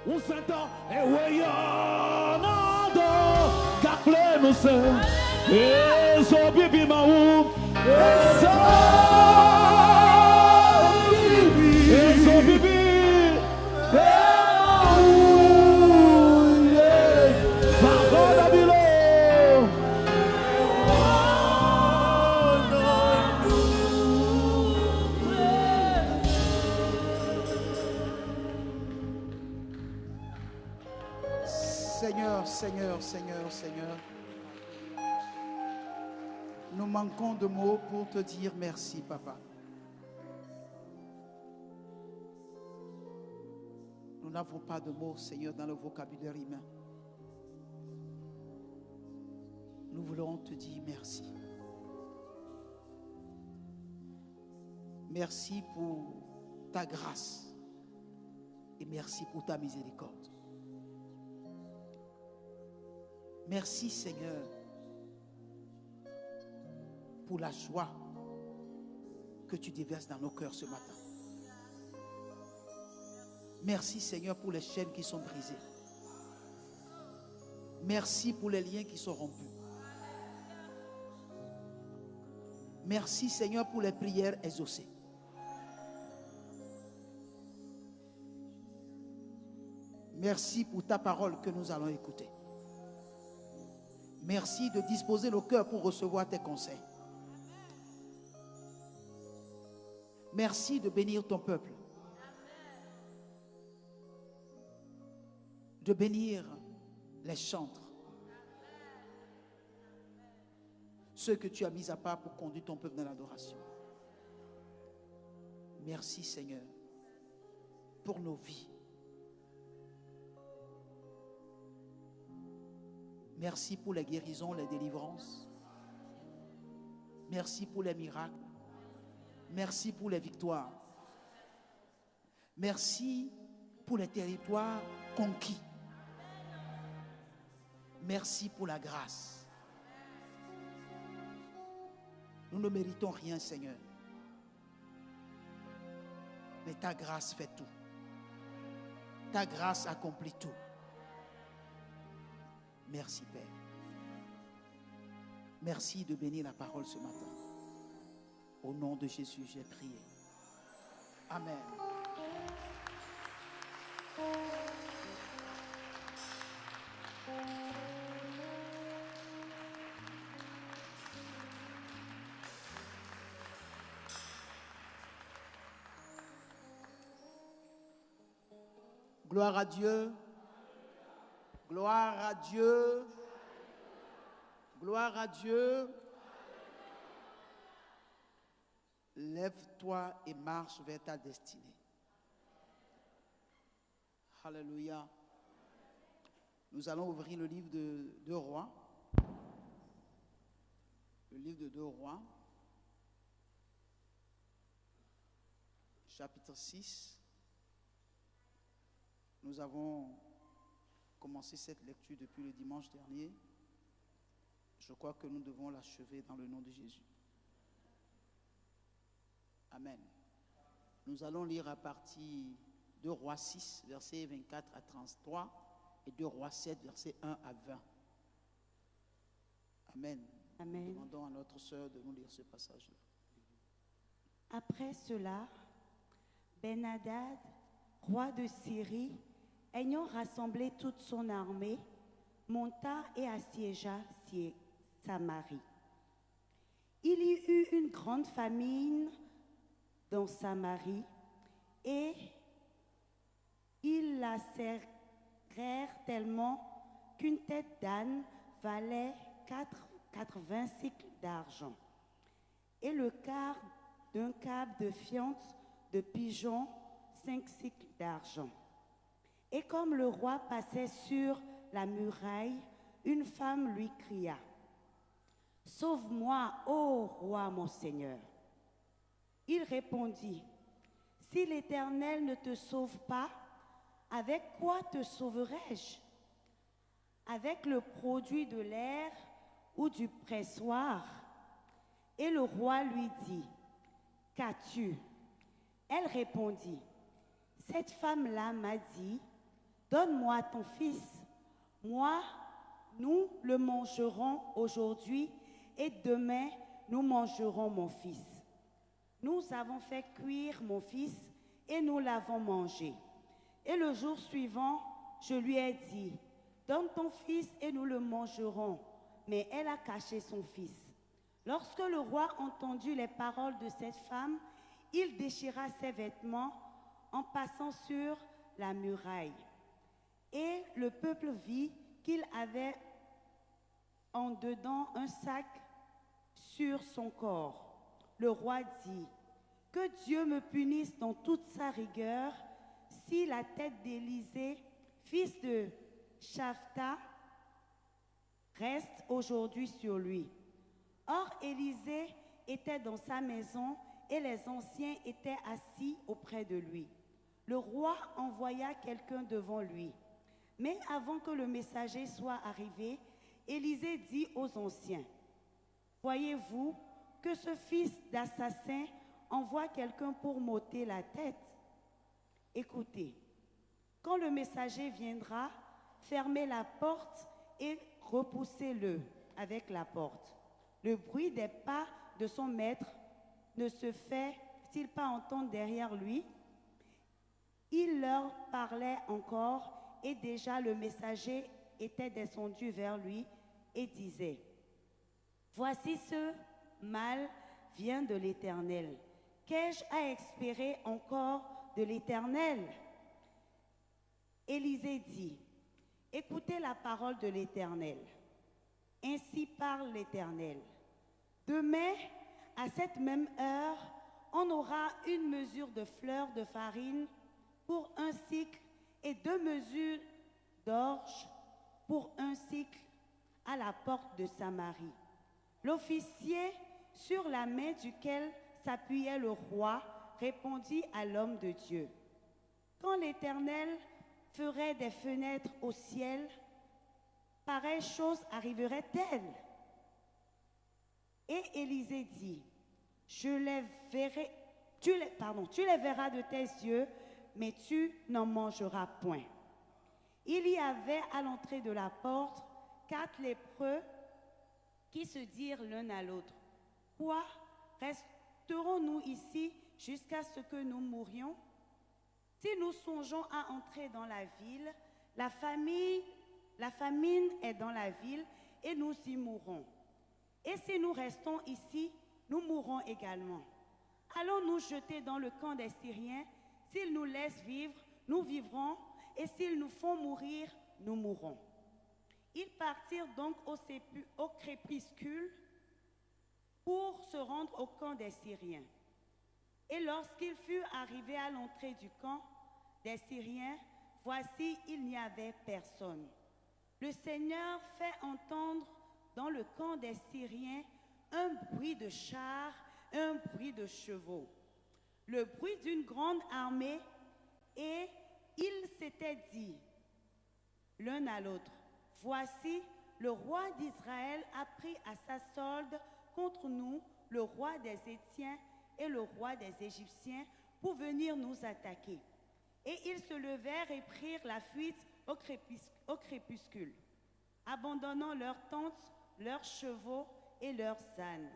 un senta e weyonado kakle no se eso bibi mau eso bibi vagoda bilo Seigneur, nous manquons de mots pour te dire merci, Papa. Nous n'avons pas de mots, Seigneur, dans le vocabulaire humain. Nous voulons te dire merci. Merci pour ta grâce et merci pour ta miséricorde. Merci Seigneur pour la joie que tu déverses dans nos cœurs ce matin. Merci Seigneur pour les chaînes qui sont brisées. Merci pour les liens qui sont rompus. Merci Seigneur pour les prières exaucées. Merci pour ta parole que nous allons écouter. Merci de disposer nos cœurs pour recevoir tes conseils. Merci de bénir ton peuple. De bénir les chantres. Ceux que tu as mis à part pour conduire ton peuple dans l'adoration. Merci Seigneur pour nos vies. Merci pour les guérisons, les délivrances. Merci pour les miracles. Merci pour les victoires. Merci pour les territoires conquis. Merci pour la grâce. Nous ne méritons rien, Seigneur. Mais ta grâce fait tout. Ta grâce accomplit tout. Merci Père. Merci de bénir la parole ce matin. Au nom de Jésus, j'ai prié. Amen. Gloire à Dieu. Gloire à Dieu. Gloire à Dieu. Lève-toi et marche vers ta destinée. Alléluia. Nous allons ouvrir le livre de 2 Rois. Le livre de 2 Rois. Chapitre 6. Nous avons commencé cette lecture depuis le dimanche dernier. Je crois que nous devons l'achever dans le nom de Jésus. Amen. Nous allons lire à partir de Rois 6, versets 24 à 33 et de Rois 7, versets 1 à 20. Amen. Amen. Demandons à notre sœur de nous lire ce passage-là. Après cela, Ben-Hadad, roi de Syrie, ayant rassemblé toute son armée, monta et assiégea Samarie. Il y eut une grande famine dans Samarie et ils la serrèrent tellement qu'une tête d'âne valait 80 cycles d'argent et le quart d'un câble de fiente de pigeon 5 cycles d'argent. Et comme le roi passait sur la muraille, une femme lui cria: « Sauve-moi, ô roi mon Seigneur. » Il répondit: « Si l'Éternel ne te sauve pas, avec quoi te sauverai-je? Avec le produit de l'air ou du pressoir? » Et le roi lui dit: « Qu'as-tu? » Elle répondit: « Cette femme-là m'a dit: donne-moi ton fils. Moi, nous le mangerons aujourd'hui et demain, nous mangerons mon fils. Nous avons fait cuire mon fils et nous l'avons mangé. Et le jour suivant, je lui ai dit, donne ton fils et nous le mangerons. Mais elle a caché son fils. Lorsque le roi entendit les paroles de cette femme, il déchira ses vêtements en passant sur la muraille. Et le peuple vit qu'il avait en dedans un sac sur son corps. Le roi dit, que Dieu me punisse dans toute sa rigueur si la tête d'Élisée, fils de Shaphat, reste aujourd'hui sur lui. Or, Élisée était dans sa maison et les anciens étaient assis auprès de lui. Le roi envoya quelqu'un devant lui. Mais avant que le messager soit arrivé, Élisée dit aux anciens, voyez-vous que ce fils d'assassin envoie quelqu'un pour m'ôter la tête? Écoutez, quand le messager viendra, fermez la porte et repoussez-le avec la porte. Le bruit des pas de son maître ne se fait-il pas entendre derrière lui? Il leur parlait encore et déjà le messager était descendu vers lui et disait, voici ce mal vient de l'Éternel. Qu'ai-je à espérer encore de l'Éternel? Élisée dit, écoutez la parole de l'Éternel. Ainsi parle l'Éternel. Demain, à cette même heure, on aura une mesure de fleur de farine pour un cycle et 2 mesures d'orge pour un cycle à la porte de Samarie. L'officier sur la main duquel s'appuyait le roi répondit à l'homme de Dieu. Quand l'Éternel ferait des fenêtres au ciel, pareille chose arriverait-elle? Et Élisée dit, tu les verras de tes yeux, mais tu n'en mangeras point. Il y avait à l'entrée de la porte 4 lépreux qui se dirent l'un à l'autre, quoi, resterons-nous ici jusqu'à ce que nous mourions? Si nous songeons à entrer dans la ville, la famine est dans la ville et nous y mourrons. Et si nous restons ici, nous mourrons également. Allons nous jeter dans le camp des Syriens. S'ils nous laissent vivre, nous vivrons, et s'ils nous font mourir, nous mourrons. Ils partirent donc au crépuscule pour se rendre au camp des Syriens. Et lorsqu'ils furent arrivés à l'entrée du camp des Syriens, voici, il n'y avait personne. Le Seigneur fait entendre dans le camp des Syriens un bruit de chars, un bruit de chevaux, le bruit d'une grande armée, et ils s'étaient dit l'un à l'autre, voici, le roi d'Israël a pris à sa solde contre nous le roi des Hétiens et le roi des Égyptiens pour venir nous attaquer. Et ils se levèrent et prirent la fuite au crépuscule, abandonnant leurs tentes, leurs chevaux et leurs ânes,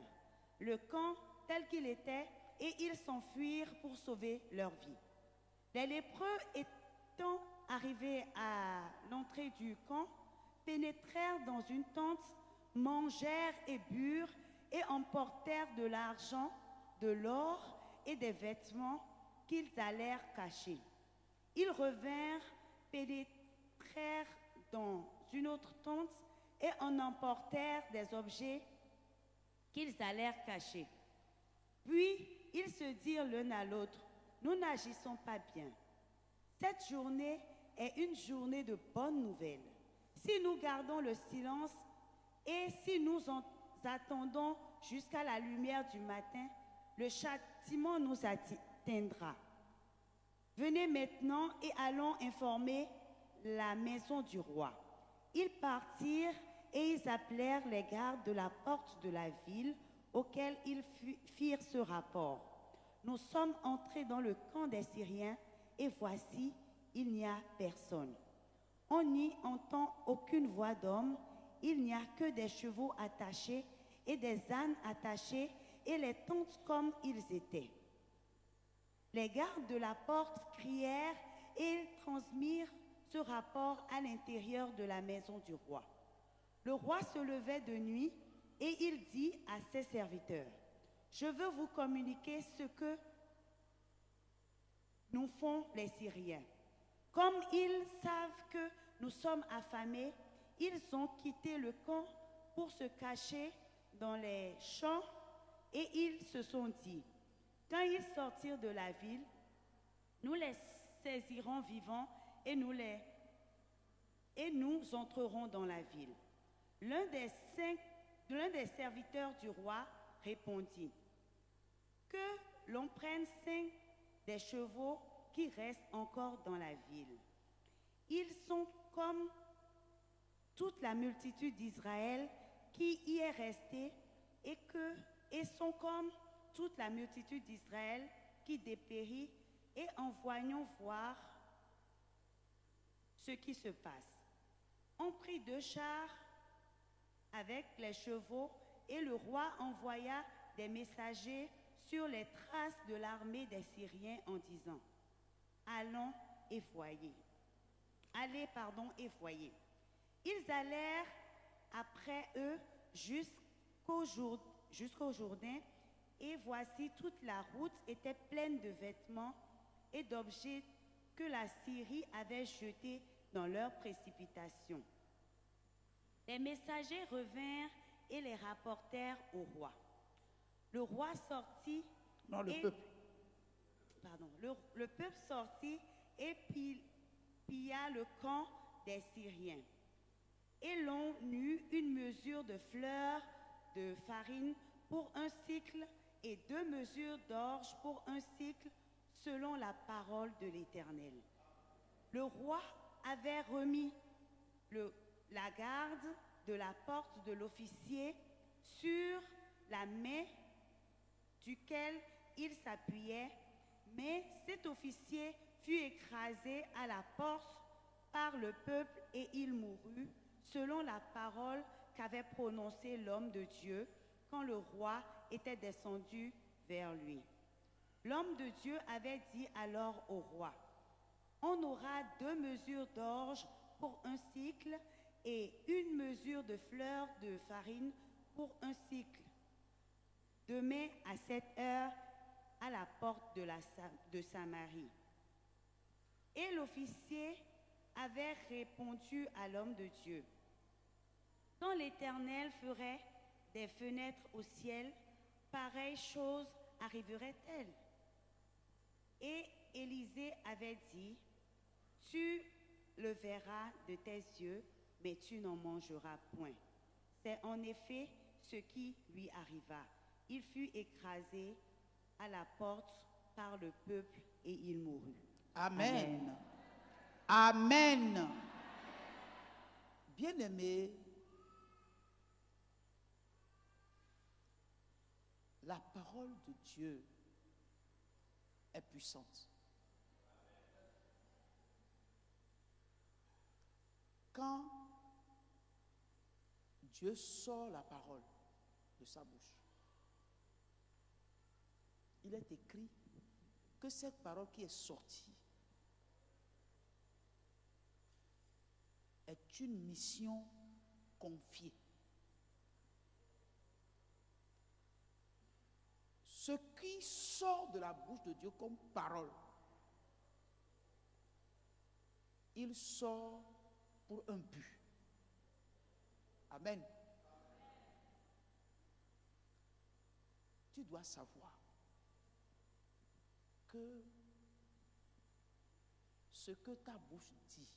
le camp tel qu'il était, et ils s'enfuirent pour sauver leur vie. Les lépreux étant arrivés à l'entrée du camp, pénétrèrent dans une tente, mangèrent et burent, et emportèrent de l'argent, de l'or et des vêtements qu'ils allèrent cacher. Ils revinrent, pénétrèrent dans une autre tente et en emportèrent des objets qu'ils allèrent cacher. Puis ils se dirent l'un à l'autre, nous n'agissons pas bien. Cette journée est une journée de bonnes nouvelles. Si nous gardons le silence et si nous attendons jusqu'à la lumière du matin, le châtiment nous atteindra. Venez maintenant et allons informer la maison du roi. Ils partirent et ils appelèrent les gardes de la porte de la ville, auxquels ils firent ce rapport. Nous sommes entrés dans le camp des Syriens et voici, il n'y a personne. On n'y entend aucune voix d'homme, il n'y a que des chevaux attachés et des ânes attachés et les tentes comme ils étaient. Les gardes de la porte crièrent et ils transmirent ce rapport à l'intérieur de la maison du roi. Le roi se levait de nuit et il dit à ses serviteurs, « Je veux vous communiquer ce que nous font les Syriens. Comme ils savent que nous sommes affamés, ils ont quitté le camp pour se cacher dans les champs et ils se sont dit, quand ils sortirent de la ville, nous les saisirons vivants et nous entrerons dans la ville. » L'un des serviteurs du roi répondit, « Que l'on prenne 5 des chevaux qui restent encore dans la ville. Ils sont comme toute la multitude d'Israël qui y est restée et sont comme toute la multitude d'Israël qui dépérit et en voyant voir ce qui se passe. On prit 2 chars avec les chevaux et le roi envoya des messagers sur les traces de l'armée des Syriens en disant, allez et voyez. Ils allèrent après eux jusqu'au Jourdain, et voici toute la route était pleine de vêtements et d'objets que la Syrie avait jetés dans leur précipitation. Les messagers revinrent et les rapportèrent au roi. Le roi sortit. Non, le peuple. Pardon. Le peuple sortit et pilla le camp des Syriens. Et l'on eut une mesure de fleurs de farine pour 1 cycle et 2 mesures d'orge pour 1 cycle, selon la parole de l'Éternel. Le roi avait remis la garde de la porte de l'officier sur la main duquel il s'appuyait, mais cet officier fut écrasé à la porte par le peuple et il mourut, selon la parole qu'avait prononcée l'homme de Dieu quand le roi était descendu vers lui. L'homme de Dieu avait dit alors au roi, « On aura 2 mesures d'orge pour 1 cycle et 1 mesure de fleurs de farine pour 1 cycle. Demain à 7 heures, à la porte de Samarie. » Et l'officier avait répondu à l'homme de Dieu, « Quand l'Éternel ferait des fenêtres au ciel, pareille chose arriverait-elle? » Et Élisée avait dit, « Tu le verras de tes yeux, mais tu n'en mangeras point. » C'est en effet ce qui lui arriva. Il fut écrasé à la porte par le peuple et il mourut. Amen. Amen. Bien-aimés, la parole de Dieu est puissante. Quand Dieu sort la parole de sa bouche, il est écrit que cette parole qui est sortie est une mission confiée. Ce qui sort de la bouche de Dieu comme parole, il sort pour un but. Amen. Tu dois savoir que ce que ta bouche dit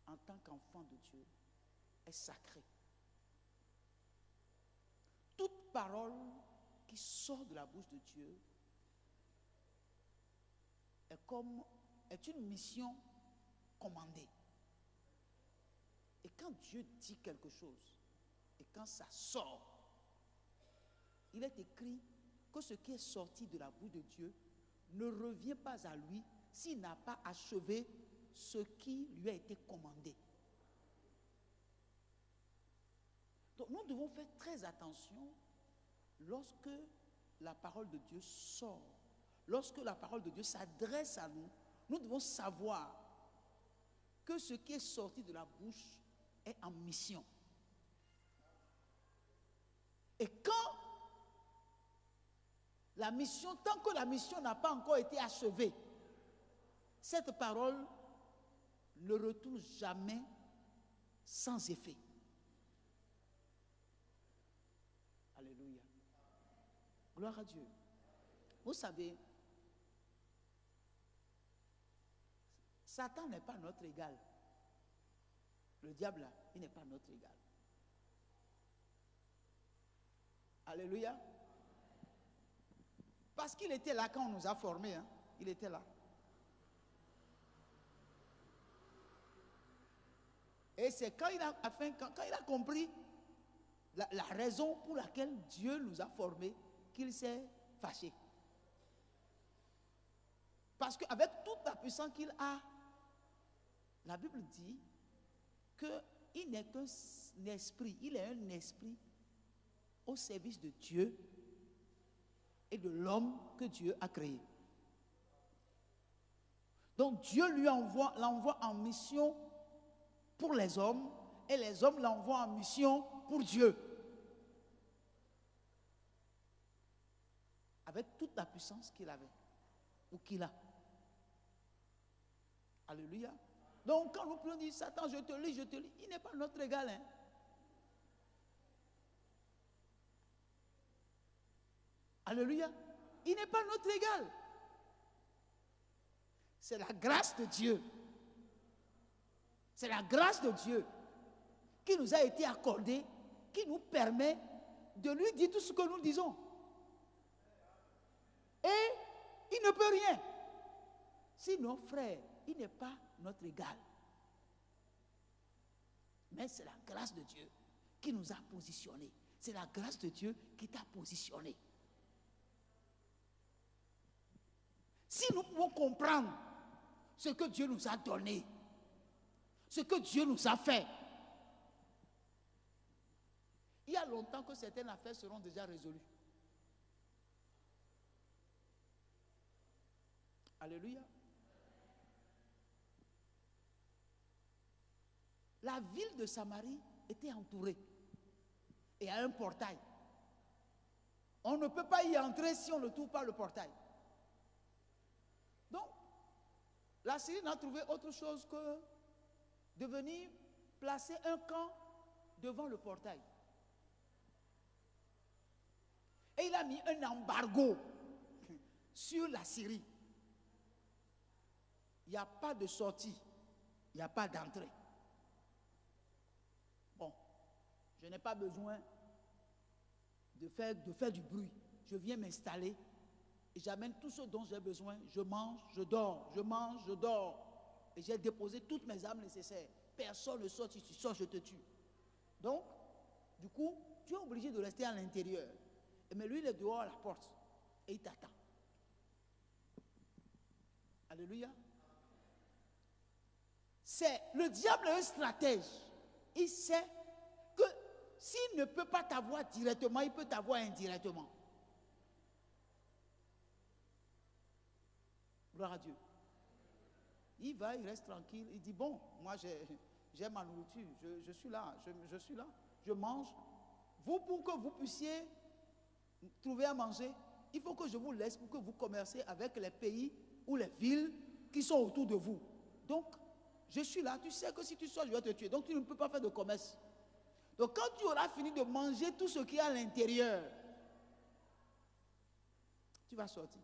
en tant qu'enfant de Dieu est sacré. Toute parole qui sort de la bouche de Dieu est une mission commandée. Et quand Dieu dit quelque chose, et quand ça sort, il est écrit que ce qui est sorti de la bouche de Dieu ne revient pas à lui s'il n'a pas achevé ce qui lui a été commandé. Donc nous devons faire très attention lorsque la parole de Dieu sort, lorsque la parole de Dieu s'adresse à nous. Nous devons savoir que ce qui est sorti de la bouche est en mission. Et quand la mission, tant que la mission n'a pas encore été achevée, cette parole ne retourne jamais sans effet. Alléluia. Gloire à Dieu. Vous savez, Satan n'est pas notre égal. Le diable, là, il n'est pas notre égal. Alléluia. Parce qu'il était là quand on nous a formés. Hein. Il était là. Et c'est quand il a compris la raison pour laquelle Dieu nous a formés qu'il s'est fâché. Parce qu'avec toute la puissance qu'il a, la Bible dit qu'il n'est qu'un esprit. Il est un esprit au service de Dieu et de l'homme que Dieu a créé. Donc Dieu l'envoie en mission pour les hommes et les hommes l'envoient en mission pour Dieu. Avec toute la puissance qu'il avait ou qu'il a. Alléluia. Donc quand nous pouvons dire Satan, je te lis, il n'est pas notre égal. Hein? Alléluia. Il n'est pas notre égal. C'est la grâce de Dieu. C'est la grâce de Dieu qui nous a été accordée, qui nous permet de lui dire tout ce que nous disons. Et il ne peut rien. Sinon, frère, il n'est pas notre égal. Mais c'est la grâce de Dieu qui nous a positionnés. C'est la grâce de Dieu qui t'a positionné. Si nous pouvons comprendre ce que Dieu nous a donné, ce que Dieu nous a fait, il y a longtemps que certaines affaires seront déjà résolues. Alléluia. La ville de Samarie était entourée et a un portail. On ne peut pas y entrer si on ne trouve pas le portail. Donc, la Syrie n'a trouvé autre chose que de venir placer un camp devant le portail. Et il a mis un embargo sur la Syrie. Il n'y a pas de sortie, il n'y a pas d'entrée. Bon, je n'ai pas besoin de faire du bruit. Je viens m'installer et j'amène tout ce dont j'ai besoin. Je mange, je dors, je mange, je dors. Et j'ai déposé toutes mes armes nécessaires. Personne ne sort, si tu sors, je te tue. Donc, du coup, tu es obligé de rester à l'intérieur. Mais lui, il est dehors à la porte et il t'attend. Alléluia. Le diable est un stratège. Il sait que s'il ne peut pas t'avoir directement, il peut t'avoir indirectement. Gloire à Dieu. Il va, il reste tranquille. Il dit, bon, moi j'ai ma nourriture. Je suis là, je suis là. Je mange. Vous, pour que vous puissiez trouver à manger, il faut que je vous laisse pour que vous commerciez avec les pays ou les villes qui sont autour de vous. Donc, je suis là. Tu sais que si tu sors, je vais te tuer. Donc, tu ne peux pas faire de commerce. Donc, quand tu auras fini de manger tout ce qui est à l'intérieur, tu vas sortir.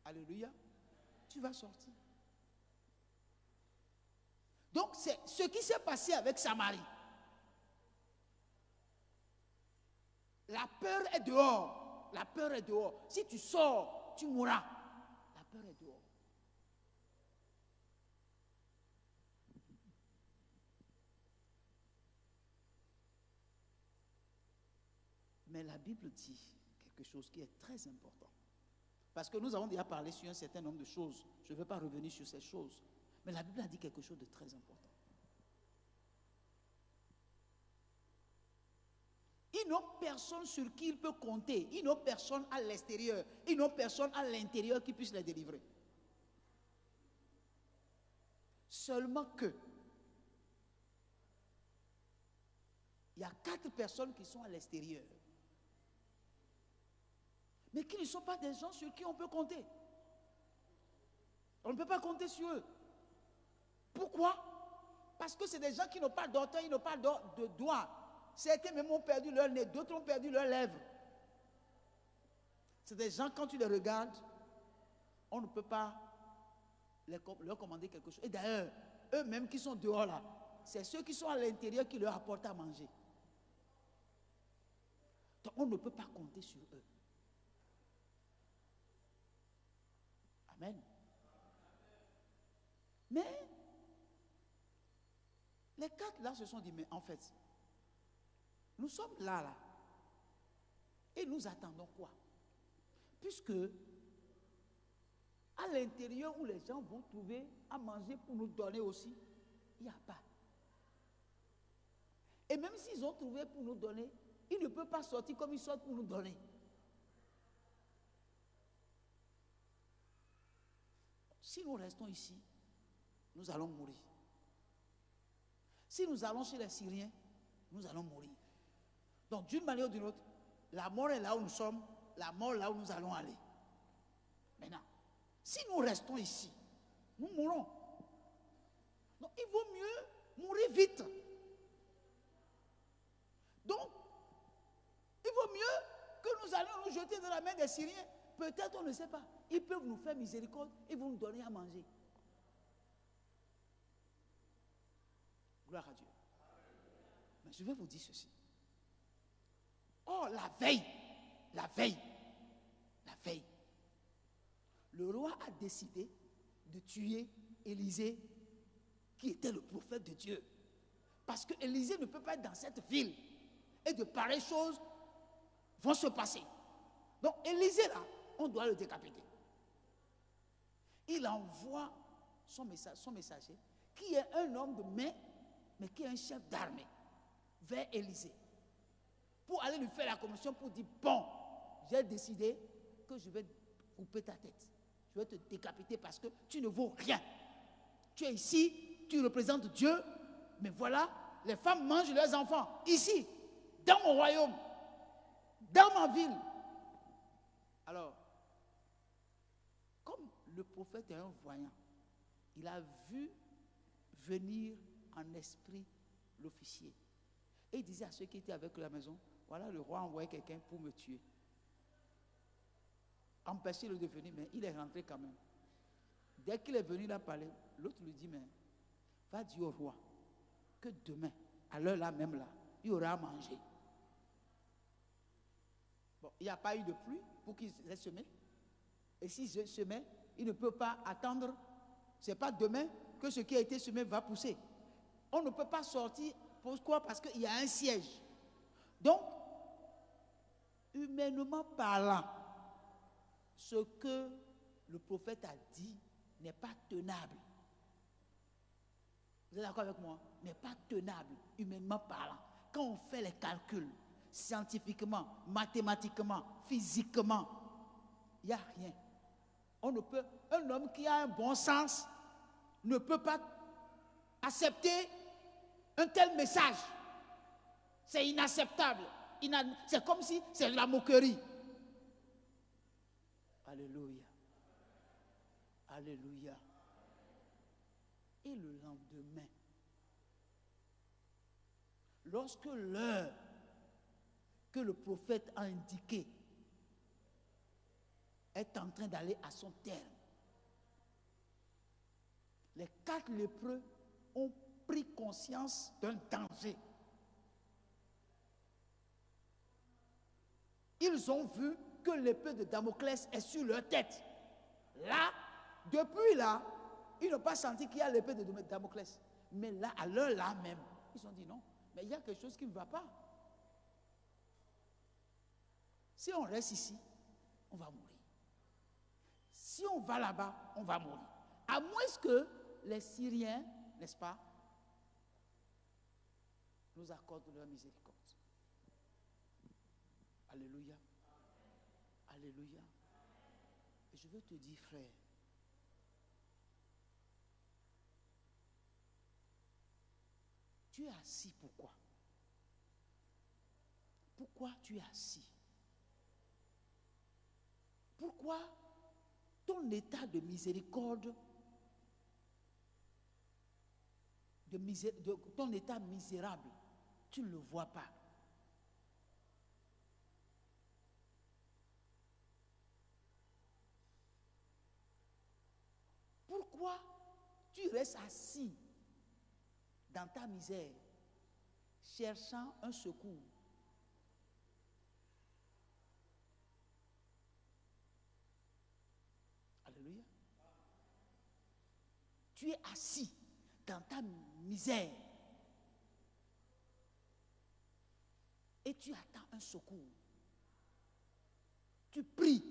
Alléluia. Tu vas sortir. Donc, c'est ce qui s'est passé avec Samarie. La peur est dehors. La peur est dehors. Si tu sors, tu mourras. La peur est dehors. Mais la Bible dit quelque chose qui est très important. Parce que nous avons déjà parlé sur un certain nombre de choses. Je ne veux pas revenir sur ces choses. Mais la Bible a dit quelque chose de très important. Ils n'ont personne sur qui ils peuvent compter. Ils n'ont personne à l'extérieur. Ils n'ont personne à l'intérieur qui puisse les délivrer. Seulement que il y a 4 personnes qui sont à l'extérieur. Mais qui ne sont pas des gens sur qui on peut compter. On ne peut pas compter sur eux. Pourquoi? Parce que c'est des gens qui n'ont pas d'orteil, ils n'ont pas de doigts. Certains même ont perdu leur nez, d'autres ont perdu leurs lèvres. C'est des gens, quand tu les regardes, on ne peut pas leur commander quelque chose. Et d'ailleurs, eux-mêmes qui sont dehors là, c'est ceux qui sont à l'intérieur qui leur apportent à manger. Donc on ne peut pas compter sur eux. Amen. Mais les 4 là se sont dit, mais en fait, nous sommes là, et nous attendons quoi? Puisque à l'intérieur où les gens vont trouver à manger pour nous donner aussi, il n'y a pas. Et même s'ils ont trouvé pour nous donner, ils ne peuvent pas sortir comme ils sortent pour nous donner. Si nous restons ici, nous allons mourir. Si nous allons chez les Syriens, nous allons mourir. Donc d'une manière ou d'une autre, la mort est là où nous sommes, la mort est là où nous allons aller. Maintenant, si nous restons ici, nous mourrons. Donc il vaut mieux mourir vite. Donc, il vaut mieux que nous allions nous jeter dans la main des Syriens. Peut-être on ne sait pas. Ils peuvent nous faire miséricorde, ils vont nous donner à manger. Gloire à Dieu. Mais je vais vous dire ceci. Oh, la veille, le roi a décidé de tuer Élisée, qui était le prophète de Dieu. Parce que Élisée ne peut pas être dans cette ville. Et de pareilles choses vont se passer. Donc Élisée là, on doit le décapiter. Il envoie son messager, qui est un homme de main, mais qui est un chef d'armée, vers Élisée, pour aller lui faire la commission, pour dire, bon, j'ai décidé que je vais couper ta tête. Je vais te décapiter parce que tu ne vaux rien. Tu es ici, tu représentes Dieu, mais voilà, les femmes mangent leurs enfants, ici, dans mon royaume, dans ma ville. Alors, comme le prophète est un voyant, il a vu venir en esprit l'officier. Et il disait à ceux qui étaient avec lui à la maison, voilà, le roi a envoyé quelqu'un pour me tuer. Empêchez-le de venir, mais il est rentré quand même. Dès qu'il est venu là parler, l'autre lui dit, mais va dire au roi que demain, à l'heure là même là, il aura à manger. Bon, il n'y a pas eu de pluie pour qu'il ait semé. Et s'il semait, il ne peut pas attendre. Ce n'est pas demain que ce qui a été semé va pousser. On ne peut pas sortir. Pourquoi? Parce qu'il y a un siège. Donc, humainement parlant, ce que le prophète a dit n'est pas tenable. Vous êtes d'accord avec moi? N'est pas tenable, humainement parlant. Quand on fait les calculs, scientifiquement, mathématiquement, physiquement, il n'y a rien. On ne peut, un homme qui a un bon sens ne peut pas accepter un tel message. C'est inacceptable. C'est comme si c'est de la moquerie. Alléluia. Alléluia. Et le lendemain, lorsque l'heure que le prophète a indiquée est en train d'aller à son terme, les 4 lépreux ont pris conscience d'un danger. Ils ont vu que l'épée de Damoclès est sur leur tête. Là, depuis là, ils n'ont pas senti qu'il y a l'épée de Damoclès. Mais là, à l'heure là même, ils ont dit non, mais il y a quelque chose qui ne va pas. Si on reste ici, on va mourir. Si on va là-bas, on va mourir. À moins que les Syriens, n'est-ce pas, nous accordent leur miséricorde. Alléluia. Alléluia. Et je veux te dire, frère, tu es assis pourquoi? Pourquoi tu es assis? Pourquoi ton état de miséricorde, ton état misérable, tu ne le vois pas? Pourquoi tu restes assis dans ta misère, cherchant un secours? Alléluia. Tu es assis dans ta misère et tu attends un secours. Tu pries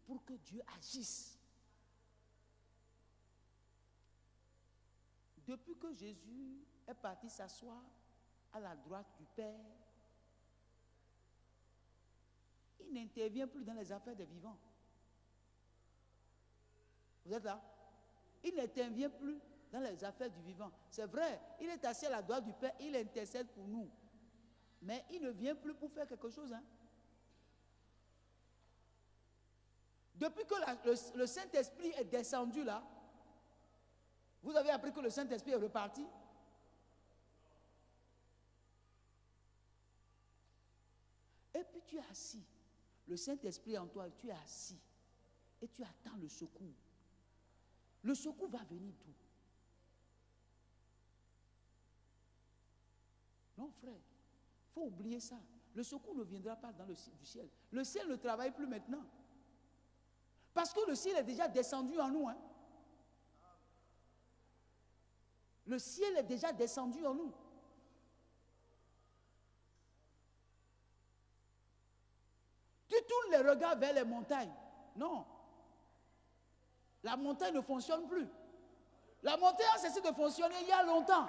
pour que Dieu agisse. Depuis que Jésus est parti s'asseoir à la droite du Père, il n'intervient plus dans les affaires des vivants. Vous êtes là? Il n'intervient plus dans les affaires du vivant. C'est vrai, il est assis à la droite du Père, il intercède pour nous. Mais il ne vient plus pour faire quelque chose. Hein? Depuis que le Saint-Esprit est descendu là, vous avez appris que le Saint-Esprit est reparti? Et puis tu es assis. Le Saint-Esprit en toi, tu es assis. Et tu attends le secours. Le secours va venir d'où? Non, frère. Il faut oublier ça. Le secours ne viendra pas du ciel. Le ciel ne travaille plus maintenant. Parce que le ciel est déjà descendu en nous. Hein? Le ciel est déjà descendu en nous. Tu tournes les regards vers les montagnes. Non. La montagne ne fonctionne plus. La montagne a cessé de fonctionner il y a longtemps.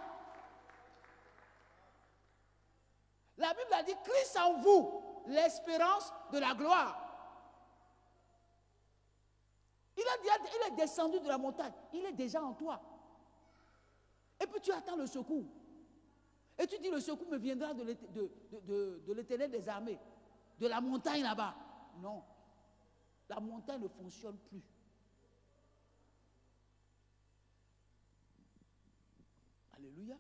La Bible a dit, Christ en vous, l'espérance de la gloire. Il est descendu de la montagne. Il est déjà en toi. Et puis tu attends le secours. Et tu dis, le secours me viendra de l'Éternel des armées. De la montagne là-bas. Non. La montagne ne fonctionne plus. Alléluia.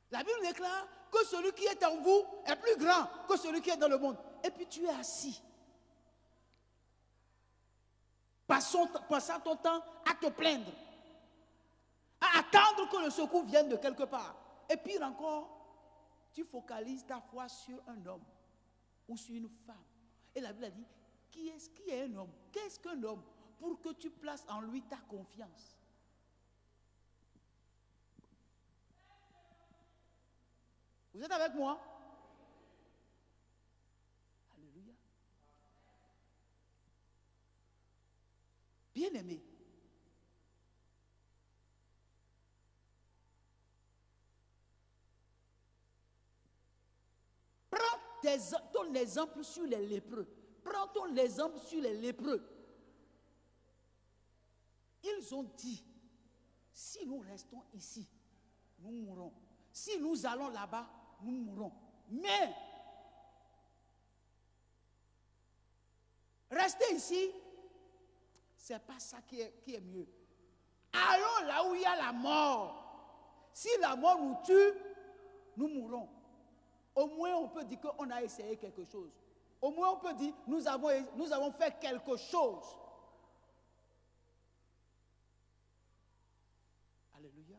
La Bible déclare que celui qui est en vous est plus grand que celui qui est dans le monde. Et puis tu es assis. Passant ton temps à te plaindre. À attendre que le secours vienne de quelque part. Et pire encore, tu focalises ta foi sur un homme ou sur une femme. Et la Bible a dit, qui est un homme? Qu'est-ce qu'un homme? Pour que tu places en lui ta confiance. Vous êtes avec moi? Alléluia. Bien-aimé, prends ton exemple sur les lépreux. Prends ton exemple sur les lépreux. Ils ont dit, si nous restons ici, nous mourrons. Si nous allons là-bas, nous mourrons. Mais, rester ici, c'est pas ça qui est mieux. Allons là où il y a la mort. Si la mort nous tue, nous mourrons. Au moins, on peut dire qu'on a essayé quelque chose. Au moins, on peut dire nous avons fait quelque chose. Alléluia.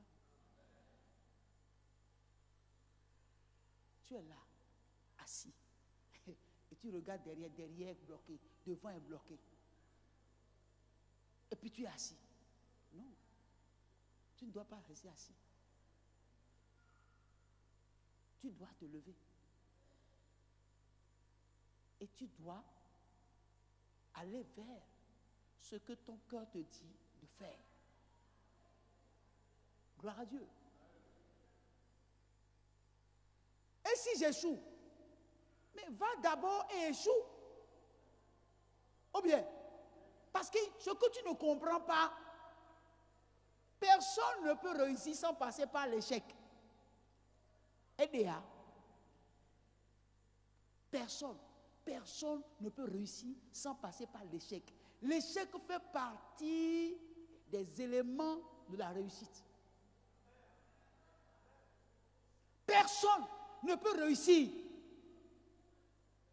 Tu es là, assis. Et tu regardes derrière bloqué, devant est bloqué. Et puis tu es assis. Non. Tu ne dois pas rester assis. Tu dois te lever. Et tu dois aller vers ce que ton cœur te dit de faire. Gloire à Dieu. Et si j'échoue, mais va d'abord et échoue. Ou bien, parce que ce que tu ne comprends pas, personne ne peut réussir sans passer par l'échec. EDA. Personne ne peut réussir sans passer par l'échec. L'échec fait partie des éléments de la réussite. Personne ne peut réussir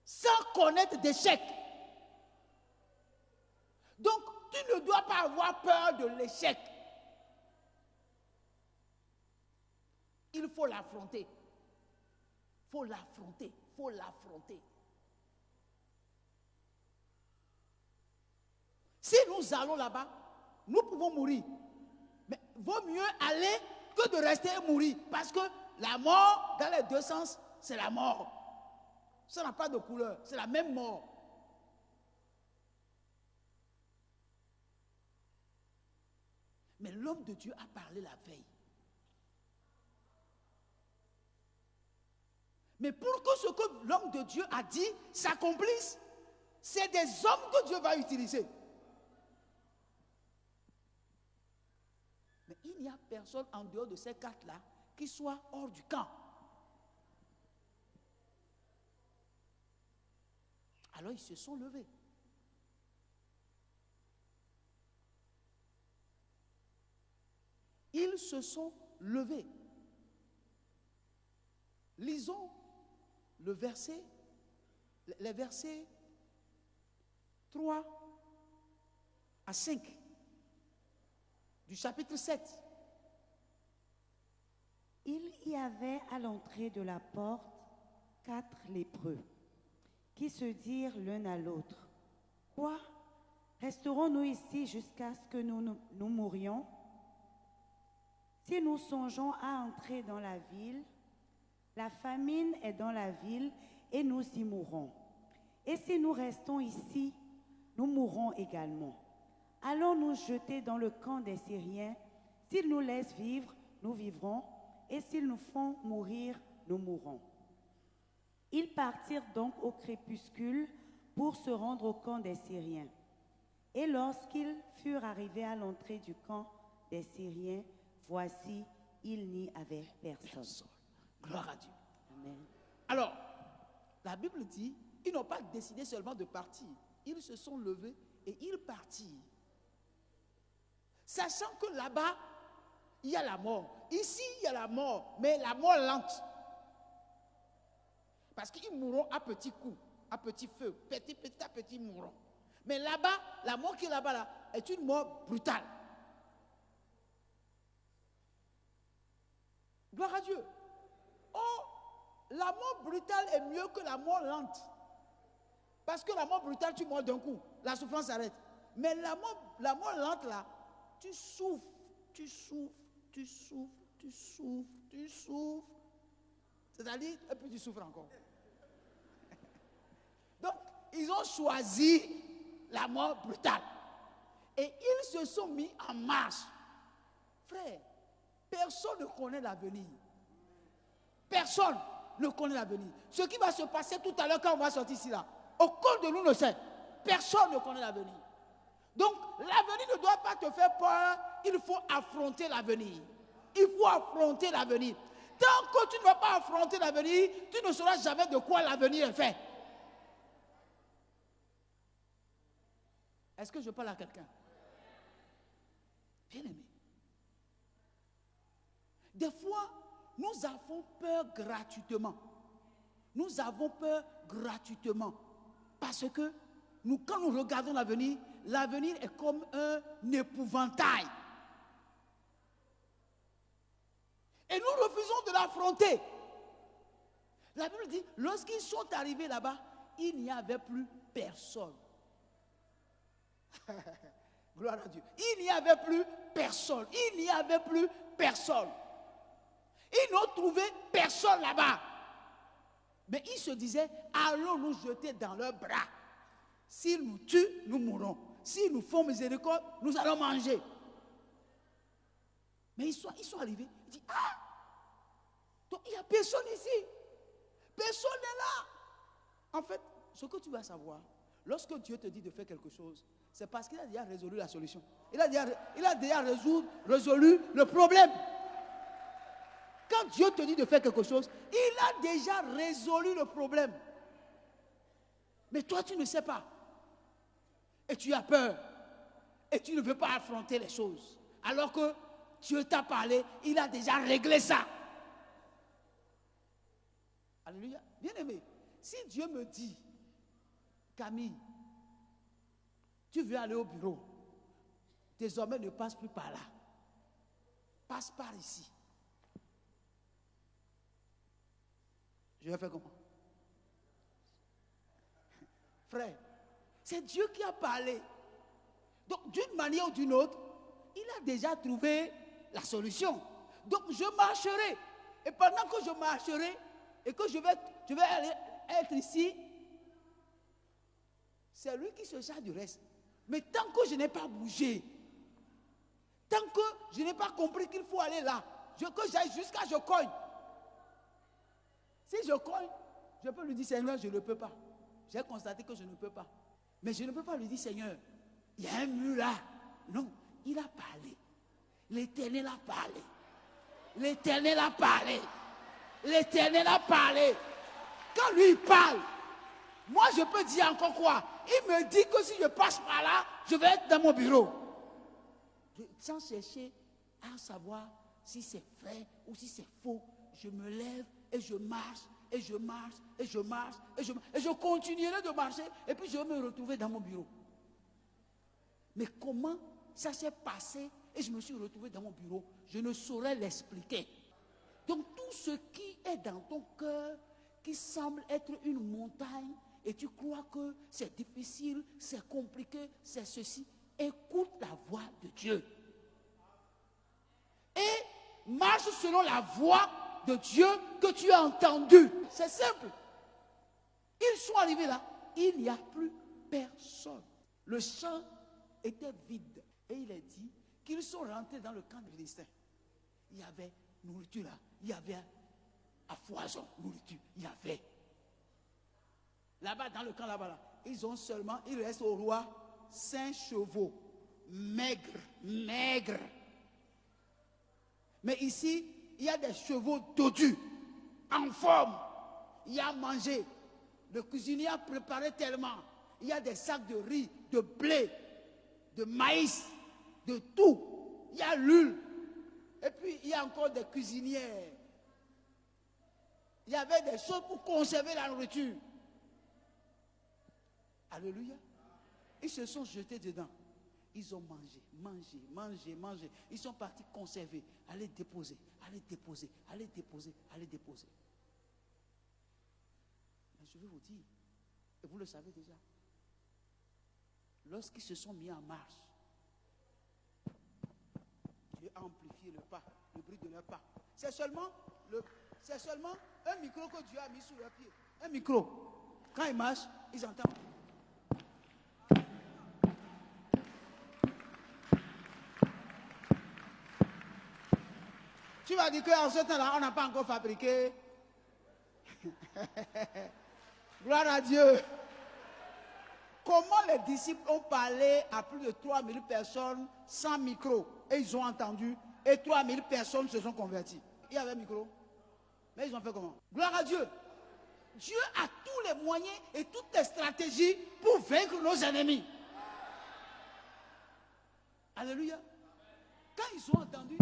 sans connaître d'échec. Donc, tu ne dois pas avoir peur de l'échec. Il faut l'affronter. Il faut l'affronter. Si nous allons là-bas, nous pouvons mourir. Mais vaut mieux aller que de rester et mourir. Parce que la mort, dans les deux sens, c'est la mort. Ça n'a pas de couleur, c'est la même mort. Mais l'homme de Dieu a parlé la veille. Mais pour que ce que l'homme de Dieu a dit s'accomplisse, c'est des hommes que Dieu va utiliser. Mais il n'y a personne en dehors de ces quatre-là qui soit hors du camp. Alors ils se sont levés. Ils se sont levés. Lisons le verset, les versets 3 à 5 du chapitre 7. Il y avait à l'entrée de la porte 4 lépreux qui se dirent l'un à l'autre: Quoi? Resterons-nous ici jusqu'à ce que nous mourions? Si nous songeons à entrer dans la ville, la famine est dans la ville et nous y mourrons. Et si nous restons ici, nous mourrons également. Allons nous jeter dans le camp des Syriens. S'ils nous laissent vivre, nous vivrons. Et s'ils nous font mourir, nous mourrons. Ils partirent donc au crépuscule pour se rendre au camp des Syriens. Et lorsqu'ils furent arrivés à l'entrée du camp des Syriens, voici, il n'y avait personne. Gloire à Dieu. Amen. Alors, la Bible dit, ils n'ont pas décidé seulement de partir. Ils se sont levés et ils partirent. Sachant que là-bas, il y a la mort. Ici, il y a la mort, mais la mort lente. Parce qu'ils mourront à petits coups, à petit feu, petit à petit mourront. Mais là-bas, la mort qui est là-bas là, est une mort brutale. Gloire à Dieu. Oh, la mort brutale est mieux que la mort lente. Parce que la mort brutale, tu meurs d'un coup. La souffrance s'arrête. Mais la mort lente là, tu souffres. C'est-à-dire, et puis tu souffres encore. Donc, ils ont choisi la mort brutale. Et ils se sont mis en marche. Frère, personne ne connaît l'avenir. Personne ne connaît l'avenir. Ce qui va se passer tout à l'heure quand on va sortir ici là, aucun de nous ne sait. Personne ne connaît l'avenir. Donc, l'avenir ne doit pas te faire peur. Il faut affronter l'avenir. Il faut affronter l'avenir. Tant que tu ne vas pas affronter l'avenir, tu ne sauras jamais de quoi l'avenir est fait. Est-ce que je parle à quelqu'un? Bien aimé. Des fois, nous avons peur gratuitement. Nous avons peur gratuitement. Parce que quand nous regardons l'avenir, l'avenir est comme un épouvantail. Et nous refusons de l'affronter. La Bible dit, lorsqu'ils sont arrivés là-bas, il n'y avait plus personne. Gloire à Dieu. Il n'y avait plus personne. Il n'y avait plus personne. Ils n'ont trouvé personne là-bas. Mais ils se disaient, allons nous jeter dans leurs bras. S'ils nous tuent, nous mourrons. S'ils nous font miséricorde, nous allons manger. Mais ils sont arrivés. Ils disent, ah, donc il n'y a personne ici. Personne n'est là. En fait, ce que tu vas savoir, lorsque Dieu te dit de faire quelque chose, c'est parce qu'il a déjà résolu la solution. Il a déjà résolu le problème. Quand Dieu te dit de faire quelque chose, il a déjà résolu le problème. Mais toi, tu ne sais pas. Et tu as peur. Et tu ne veux pas affronter les choses. Alors que Dieu t'a parlé, il a déjà réglé ça. Alléluia. Bien-aimé, si Dieu me dit, Camille, tu veux aller au bureau, désormais ne passe plus par là. Passe par ici. Je vais faire comment? Frère, c'est Dieu qui a parlé. Donc, d'une manière ou d'une autre, il a déjà trouvé la solution. Donc, je marcherai. Et pendant que je marcherai, et que je vais aller être ici, c'est lui qui se charge du reste. Mais tant que je n'ai pas bougé, tant que je n'ai pas compris qu'il faut aller là, que j'aille jusqu'à je cogne. Si je cogne, je peux lui dire, Seigneur, je ne peux pas. J'ai constaté que je ne peux pas. Mais je ne peux pas lui dire, Seigneur, il y a un mur là. Non, il a parlé. L'Éternel a parlé. L'Éternel a parlé. L'Éternel a parlé. Quand lui il parle, moi je peux dire encore quoi? Il me dit que si je passe par là, je vais être dans mon bureau. Sans chercher à savoir si c'est vrai ou si c'est faux, je me lève et je marche, et je marche, et je marche, et je continuerai de marcher, et puis je vais me retrouver dans mon bureau. Mais comment ça s'est passé et je me suis retrouvé dans mon bureau, je ne saurais l'expliquer. Donc tout ce qui est dans ton cœur, qui semble être une montagne, et tu crois que c'est difficile, c'est compliqué, c'est ceci, écoute la voix de Dieu. Et marche selon la voix de Dieu que tu as entendue. C'est simple. Ils sont arrivés là, il n'y a plus personne. Le champ était vide. Et il est dit qu'ils sont rentrés dans le camp du Philistins. Il y avait nourriture là, il y avait à foison, nourriture, il y avait. Là-bas, dans le camp là-bas, là, il reste au roi 5 chevaux, maigres. Mais ici, il y a des chevaux dodus, en forme. Il y a à manger. Le cuisinier a préparé tellement. Il y a des sacs de riz, de blé, de maïs, de tout. Il y a l'huile. Et puis, il y a encore des cuisinières. Il y avait des choses pour conserver la nourriture. Alléluia. Ils se sont jetés dedans. Ils ont mangé. Ils sont partis conserver, aller déposer. Mais je vais vous dire, et vous le savez déjà, lorsqu'ils se sont mis en marche, Dieu a amplifié le pas, le bruit de leur pas. C'est seulement un micro que Dieu a mis sous leurs pieds. Un micro. Quand ils marchent, ils entendent. Tu vas dire qu'en ce temps-là, on n'a pas encore fabriqué. Gloire à Dieu. Comment les disciples ont parlé à plus de 3000 personnes sans micro? Et ils ont entendu. Et 3000 personnes se sont converties. Il y avait un micro. Mais ils ont fait comment? Gloire à Dieu. Dieu a tous les moyens et toutes les stratégies pour vaincre nos ennemis. Alléluia. Quand ils ont entendu,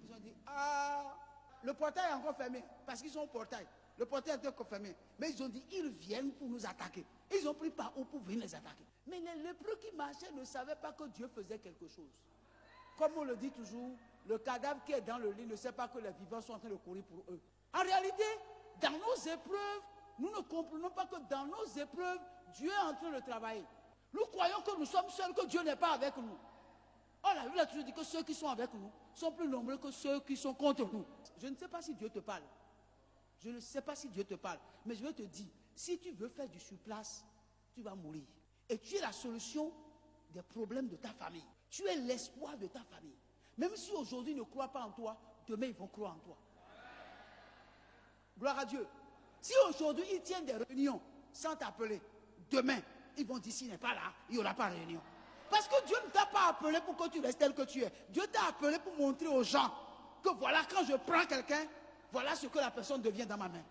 ils ont dit, ah, le portail est encore fermé. Parce qu'ils sont au portail. Le portail est encore fermé. Mais ils ont dit, ils viennent pour nous attaquer. Ils ont pris par où pour venir les attaquer. Mais les lépreux qui marchaient ne savaient pas que Dieu faisait quelque chose. Comme on le dit toujours, le cadavre qui est dans le lit ne sait pas que les vivants sont en train de courir pour eux. En réalité, dans nos épreuves, nous ne comprenons pas que dans nos épreuves, Dieu est en train de travailler. Nous croyons que nous sommes seuls, que Dieu n'est pas avec nous. Or, la Bible a toujours dit que ceux qui sont avec nous sont plus nombreux que ceux qui sont contre nous. Je ne sais pas si Dieu te parle. Je ne sais pas si Dieu te parle. Mais je vais te dire, si tu veux faire du surplace, tu vas mourir. Et tu es la solution des problèmes de ta famille. Tu es l'espoir de ta famille. Même si aujourd'hui ils ne croient pas en toi, demain ils vont croire en toi. Gloire à Dieu. Si aujourd'hui ils tiennent des réunions sans t'appeler, demain ils vont dire s'il n'est pas là, il n'y aura pas de réunion. Parce que Dieu ne t'a pas appelé pour que tu restes tel que tu es. Dieu t'a appelé pour montrer aux gens que voilà, quand je prends quelqu'un, voilà ce que la personne devient dans ma main.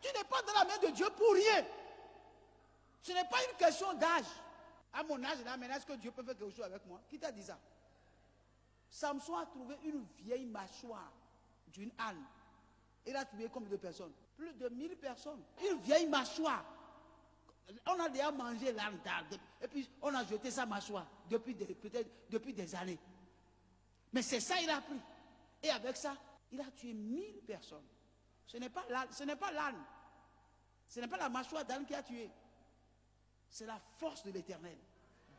Tu n'es pas dans la main de Dieu pour rien. Ce n'est pas une question d'âge. À mon âge, là, maintenant, est-ce que Dieu peut faire quelque chose avec moi? Qui t'a dit ça? Samson a trouvé une vieille mâchoire d'une âne. Il a tué combien de personnes? Plus de 1000 personnes. Une vieille mâchoire. On a déjà mangé l'âne. Et puis, on a jeté sa mâchoire peut-être depuis des années. Mais c'est ça qu'il a pris. Et avec ça, il a tué 1000 personnes. Ce n'est pas l'âne. Ce n'est pas l'âne. Ce n'est pas la mâchoire d'âne qui a tué. C'est la force de l'Éternel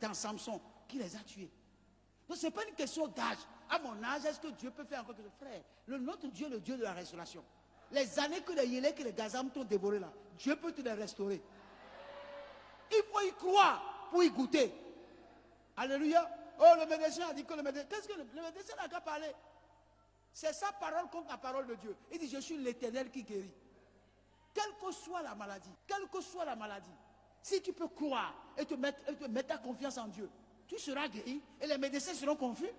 dans Samson qui les a tués. Donc ce n'est pas une question d'âge. À mon âge, est-ce que Dieu peut faire encore quelque chose? Frère, notre Dieu est le Dieu de la restauration. Les années que les Yélés, que les Gazam t'ont dévoré là, Dieu peut te les restaurer. Il faut y croire pour y goûter. Alléluia. Oh, le médecin a dit que le médecin... Qu'est-ce que le médecin n'a qu'à parler? C'est sa parole contre la parole de Dieu. Il dit, je suis l'Éternel qui guérit. Quelle que soit la maladie, si tu peux croire et te mettre ta confiance en Dieu, tu seras guéri et les médecins seront confus.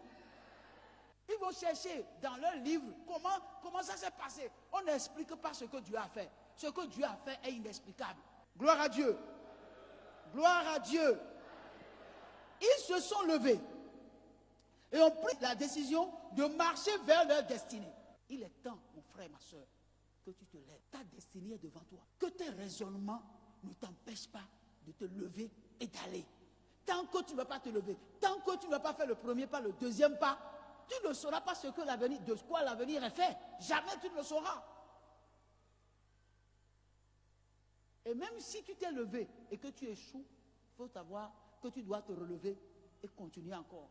Ils vont chercher dans leur livre comment ça s'est passé. On n'explique pas ce que Dieu a fait. Ce que Dieu a fait est inexplicable. Gloire à Dieu. Gloire à Dieu. Ils se sont levés et ont pris la décision de marcher vers leur destinée. Il est temps, mon frère et ma soeur, que tu te lèves. Ta destinée est devant toi. Que tes raisonnements ne t'empêchent pas de te lever et d'aller. Tant que tu ne vas pas te lever, tant que tu ne vas pas faire le premier pas, le deuxième pas, tu ne sauras pas de quoi l'avenir est fait. Jamais tu ne le sauras. Et même si tu t'es levé et que tu échoues, il faut savoir que tu dois te relever et continuer encore.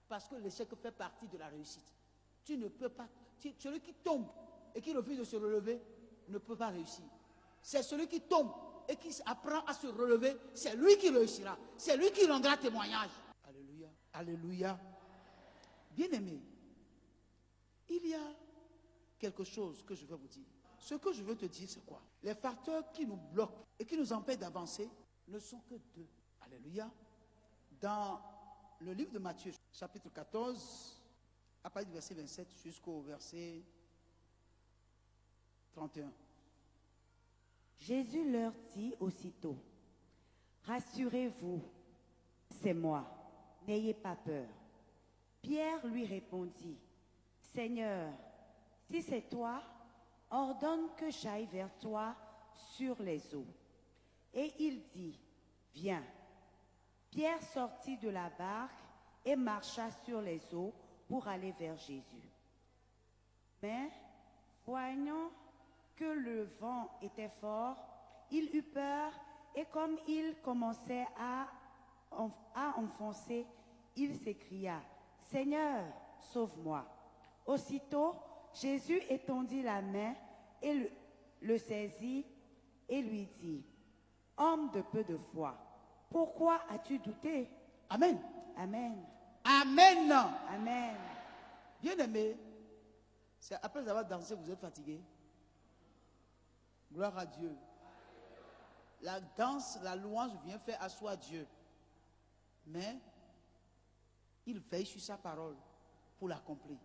Parce que l'échec fait partie de la réussite. Tu ne peux pas, celui qui tombe et qui refuse de se relever ne peut pas réussir. C'est celui qui tombe et qui apprend à se relever, c'est lui qui réussira. C'est lui qui rendra témoignage. Alléluia. Alléluia. Bien-aimé, il y a quelque chose que je veux vous dire. Ce que je veux te dire, c'est quoi? Les facteurs qui nous bloquent et qui nous empêchent d'avancer ne sont que deux. Alléluia. Dans le livre de Matthieu, chapitre 14, à partir du verset 27 jusqu'au verset 31. Jésus leur dit aussitôt, « Rassurez-vous, c'est moi, n'ayez pas peur. » Pierre lui répondit, « Seigneur, si c'est toi, ordonne que j'aille vers toi sur les eaux. » Et il dit, « Viens. » Pierre sortit de la barque et marcha sur les eaux pour aller vers Jésus. Mais, voyant que le vent était fort, il eut peur et comme il commençait à enfoncer, il s'écria, « Seigneur, sauve-moi. » Aussitôt, Jésus étendit la main et le saisit et lui dit, « Homme de peu de foi, pourquoi as-tu douté? » Amen. Amen. Amen. Amen. Bien-aimé, c'est après avoir dansé, vous êtes fatigué. Gloire à Dieu. La danse, la louange vient faire asseoir Dieu. Mais il veille sur sa parole pour l'accomplir.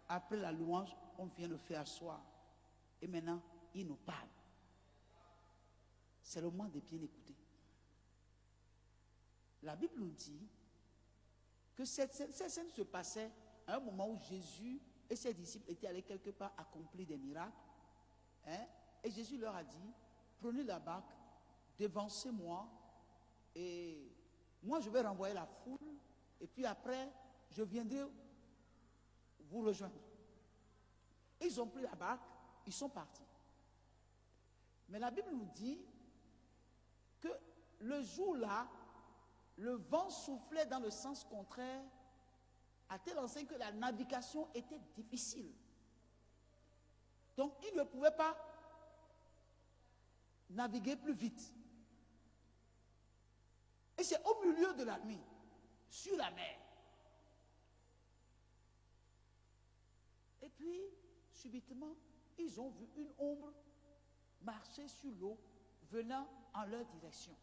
Après la louange, on vient le faire asseoir. Et maintenant, il nous parle. C'est le moment de bien écouter. La Bible nous dit que cette scène se passait à un moment où Jésus et ses disciples étaient allés quelque part accomplir des miracles. Hein? Et Jésus leur a dit, prenez la barque, devancez-moi, et moi je vais renvoyer la foule, et puis après, je viendrai vous rejoindre. Ils ont pris la barque, ils sont partis. Mais la Bible nous dit que le jour-là, le vent soufflait dans le sens contraire, à tel enseigne que la navigation était difficile. Donc, ils ne pouvaient pas naviguer plus vite. Et c'est au milieu de la nuit. sur la mer. Et puis, subitement, ils ont vu une ombre marcher sur l'eau, venant en leur direction.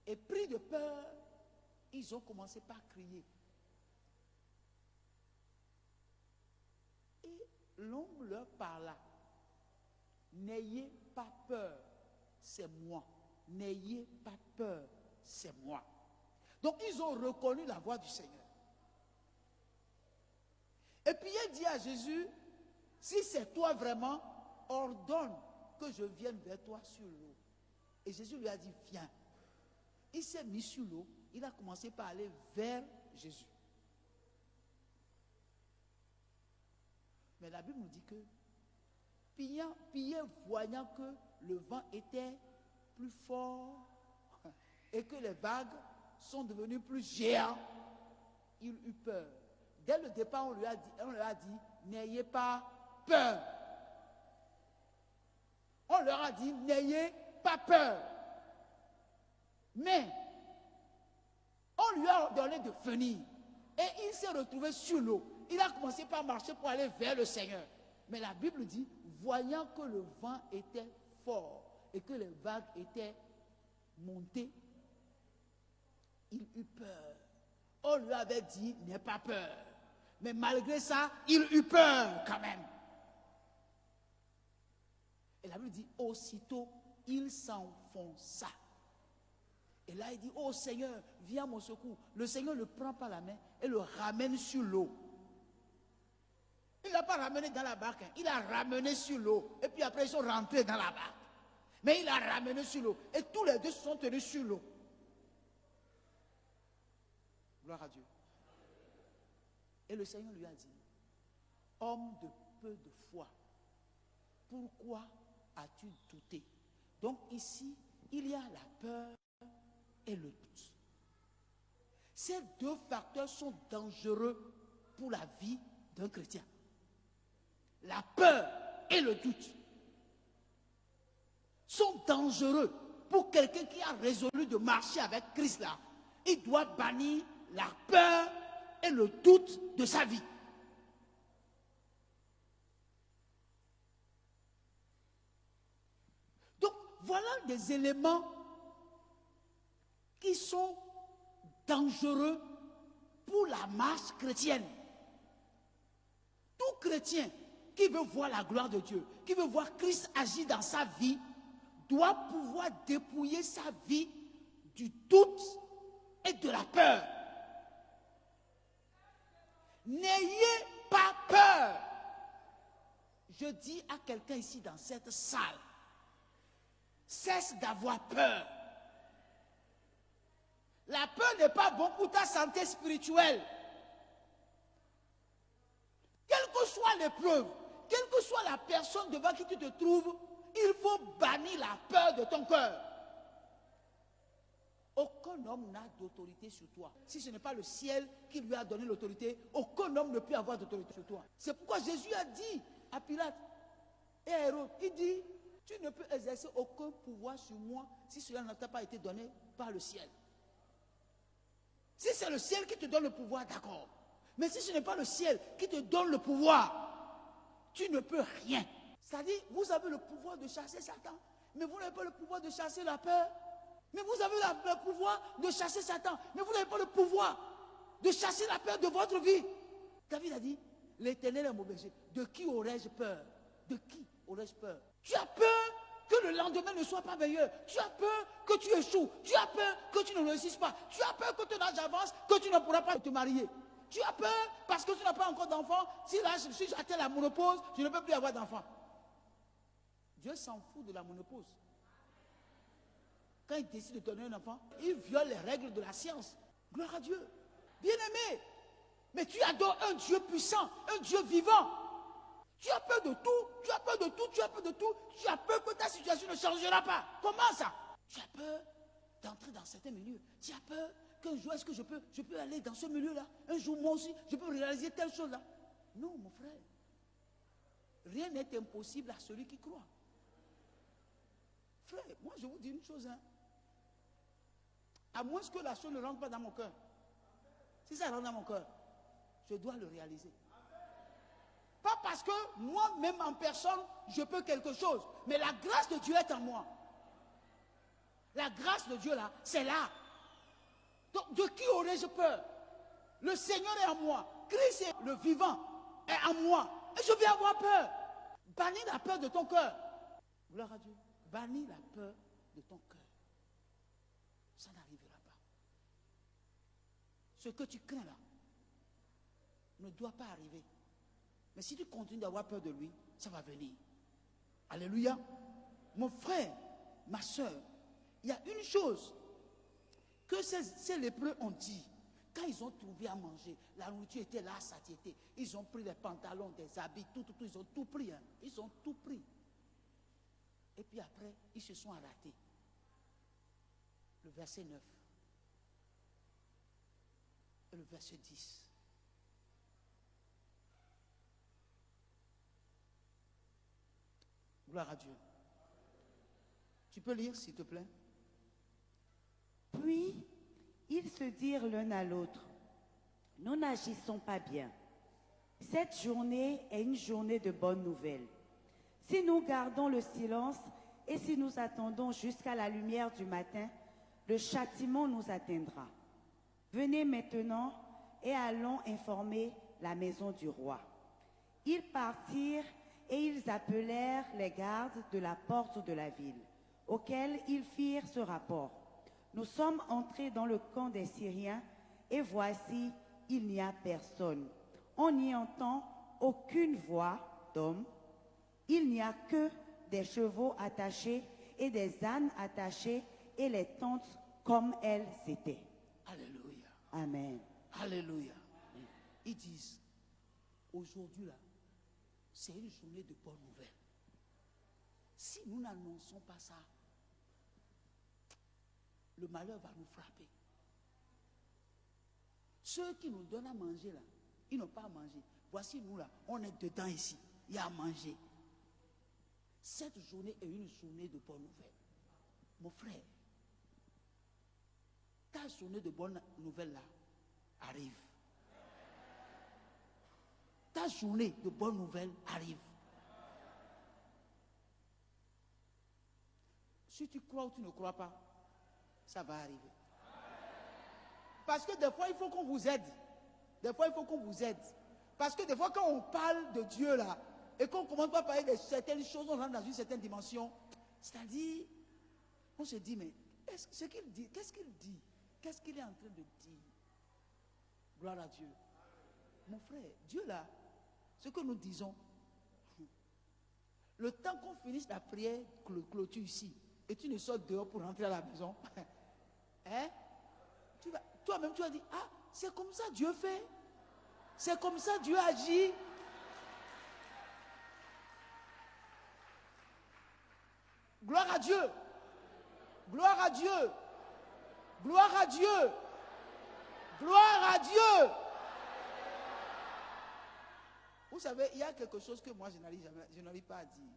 Et pris de peur, ils ont commencé par crier. Et l'ombre leur parla. N'ayez pas peur, c'est moi. N'ayez pas peur, c'est moi. Donc ils ont reconnu la voix du Seigneur. Et puis il dit à Jésus, si c'est toi vraiment, ordonne que je vienne vers toi sur l'eau. Et Jésus lui a dit, viens. Il s'est mis sur l'eau, il a commencé par aller vers Jésus. Mais la Bible nous dit que, Pierre voyant que le vent était plus fort et que les vagues sont devenues plus géantes, il eut peur. Dès le départ, on leur a dit, n'ayez pas peur. On leur a dit, n'ayez pas peur. Mais, on lui a ordonné de venir. Et il s'est retrouvé sur l'eau. Il a commencé par marcher pour aller vers le Seigneur. Mais la Bible dit, voyant que le vent était fort et que les vagues étaient montées, il eut peur. On lui avait dit, n'aie pas peur. Mais malgré ça, il eut peur quand même. Et la Bible dit, aussitôt, il s'enfonça. Et là, il dit, oh Seigneur, viens à mon secours. Le Seigneur le prend par la main et le ramène sur l'eau. Il ne l'a pas ramené dans la barque, il l'a ramené sur l'eau. Et puis après, ils sont rentrés dans la barque. Mais il l'a ramené sur l'eau. Et tous les deux se sont tenus sur l'eau. Gloire à Dieu. Et le Seigneur lui a dit, homme de peu de foi, pourquoi as-tu douté? Donc ici, il y a la peur et le doute. Ces deux facteurs sont dangereux pour la vie d'un chrétien. La peur et le doute sont dangereux pour quelqu'un qui a résolu de marcher avec Christ là. Il doit bannir la peur et le doute de sa vie. Donc voilà des éléments qui sont dangereux pour la marche chrétienne. Tout chrétien qui veut voir la gloire de Dieu, qui veut voir Christ agir dans sa vie, doit pouvoir dépouiller sa vie du doute et de la peur. N'ayez pas peur. Je dis à quelqu'un ici dans cette salle, cesse d'avoir peur. La peur n'est pas bon pour ta santé spirituelle. Quelle que soit l'épreuve, quelle que soit la personne devant qui tu te trouves, il faut bannir la peur de ton cœur. Aucun homme n'a d'autorité sur toi. Si ce n'est pas le ciel qui lui a donné l'autorité, aucun homme ne peut avoir d'autorité sur toi. C'est pourquoi Jésus a dit à Pilate et à Hérode, il dit, tu ne peux exercer aucun pouvoir sur moi si cela ne t'a pas été donné par le ciel. Si c'est le ciel qui te donne le pouvoir, d'accord. Mais si ce n'est pas le ciel qui te donne le pouvoir, tu ne peux rien. C'est-à-dire, vous avez le pouvoir de chasser Satan, mais vous n'avez pas le pouvoir de chasser la peur. Mais vous avez le pouvoir de chasser Satan, mais vous n'avez pas le pouvoir de chasser la peur de votre vie. David a dit, l'Éternel est mon berger. De qui aurais-je peur? De qui aurais-je peur? Tu as peur que le lendemain ne soit pas meilleur. Tu as peur que tu échoues. Tu as peur que tu ne réussisses pas. Tu as peur que ton âge avance, que tu ne pourras pas te marier. Tu as peur parce que tu n'as pas encore d'enfant. Si j'atteins la ménopause, je ne peux plus avoir d'enfant. Dieu s'en fout de la ménopause. Quand il décide de donner un enfant, il viole les règles de la science. Gloire à Dieu. Bien-aimé, mais tu adores un Dieu puissant, un Dieu vivant. Tu as peur de tout, tu as peur de tout, tu as peur de tout. Tu as peur que ta situation ne changera pas. Comment ça? Tu as peur d'entrer dans certains milieux. Tu as peur qu'un jour, est-ce que je peux aller dans ce milieu-là? Un jour, moi aussi, je peux réaliser telle chose-là. Non, mon frère. Rien n'est impossible à celui qui croit. Frère, moi je vous dis une chose. À moins que la chose ne rentre pas dans mon cœur. Si ça rentre dans mon cœur, je dois le réaliser. Pas parce que moi-même en personne, je peux quelque chose. Mais la grâce de Dieu est en moi. La grâce de Dieu là, c'est là. Donc de qui aurais-je peur? Le Seigneur est en moi. Christ est le vivant est en moi. Et je vais avoir peur. Bannis la peur de ton cœur. Gloire à Dieu. Bannis la peur de ton cœur. Ça n'arrivera pas. Ce que tu crains là ne doit pas arriver. Mais si tu continues d'avoir peur de lui, ça va venir. Alléluia. Mon frère, ma soeur, il y a une chose que ces lépreux ont dit. Quand ils ont trouvé à manger, la nourriture était là à satiété. Ils ont pris des pantalons, des habits, tout, ils ont tout pris. Hein. Ils ont tout pris. Et puis après, ils se sont arrêtés. Le verset 9. Et le verset 10. Gloire à Dieu. Tu peux lire, s'il te plaît? Puis, ils se dirent l'un à l'autre, nous n'agissons pas bien. Cette journée est une journée de bonnes nouvelles. Si nous gardons le silence et si nous attendons jusqu'à la lumière du matin, le châtiment nous atteindra. Venez maintenant et allons informer la maison du roi. Ils partirent et ils appelèrent les gardes de la porte de la ville, auxquels ils firent ce rapport. Nous sommes entrés dans le camp des Syriens et voici, il n'y a personne. On n'y entend aucune voix d'homme. Il n'y a que des chevaux attachés et des ânes attachés et les tentes comme elles étaient. Alléluia. Amen. Alléluia. Ils disent, aujourd'hui là, c'est une journée de bonnes nouvelles. Si nous n'annonçons pas ça, le malheur va nous frapper. Ceux qui nous donnent à manger là, ils n'ont pas à manger. Voici nous là, on est dedans ici, il y a à manger. Cette journée est une journée de bonnes nouvelles. Mon frère, ta journée de bonnes nouvelles là arrive. Ta journée de bonnes nouvelles arrive. Si tu crois ou tu ne crois pas, ça va arriver. Parce que des fois, il faut qu'on vous aide. Des fois, il faut qu'on vous aide. Parce que des fois, quand on parle de Dieu là, et qu'on ne commence pas à parler de certaines choses, on rentre dans une certaine dimension. C'est-à-dire, on se dit, mais ce qu'il dit, qu'est-ce qu'il dit? Qu'est-ce qu'il est en train de dire? Gloire à Dieu. Mon frère, Dieu là, ce que nous disons, le temps qu'on finisse la prière, clôture ici, et tu ne sors dehors pour rentrer à la maison, hein? Toi-même, tu vas dire, ah, c'est comme ça Dieu fait. C'est comme ça Dieu agit. Gloire à Dieu. Gloire à Dieu. Gloire à Dieu. Gloire à Dieu. Vous savez, il y a quelque chose que moi je n'arrive pas à dire.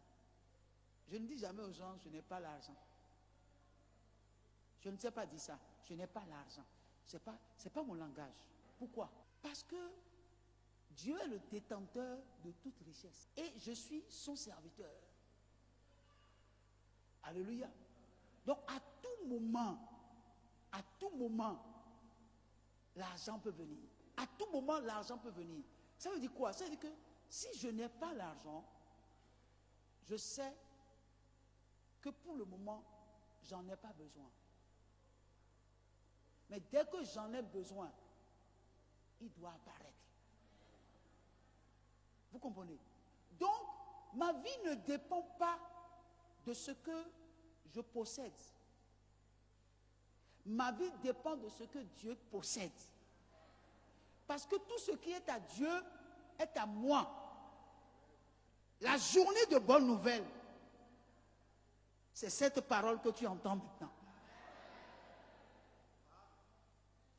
Je ne dis jamais aux gens, je n'ai pas l'argent. Je ne sais pas dire ça. Je n'ai pas l'argent. C'est pas mon langage. Pourquoi? Parce que Dieu est le détenteur de toute richesse. Et je suis son serviteur. Alléluia. Donc à tout moment, l'argent peut venir. À tout moment, l'argent peut venir. Ça veut dire quoi? Ça veut dire que si je n'ai pas l'argent, je sais que pour le moment, j'en ai pas besoin. Mais dès que j'en ai besoin, il doit apparaître. Vous comprenez? Donc, ma vie ne dépend pas de ce que je possède. Ma vie dépend de ce que Dieu possède. Parce que tout ce qui est à Dieu est à moi. La journée de bonnes nouvelles, c'est cette parole que tu entends maintenant.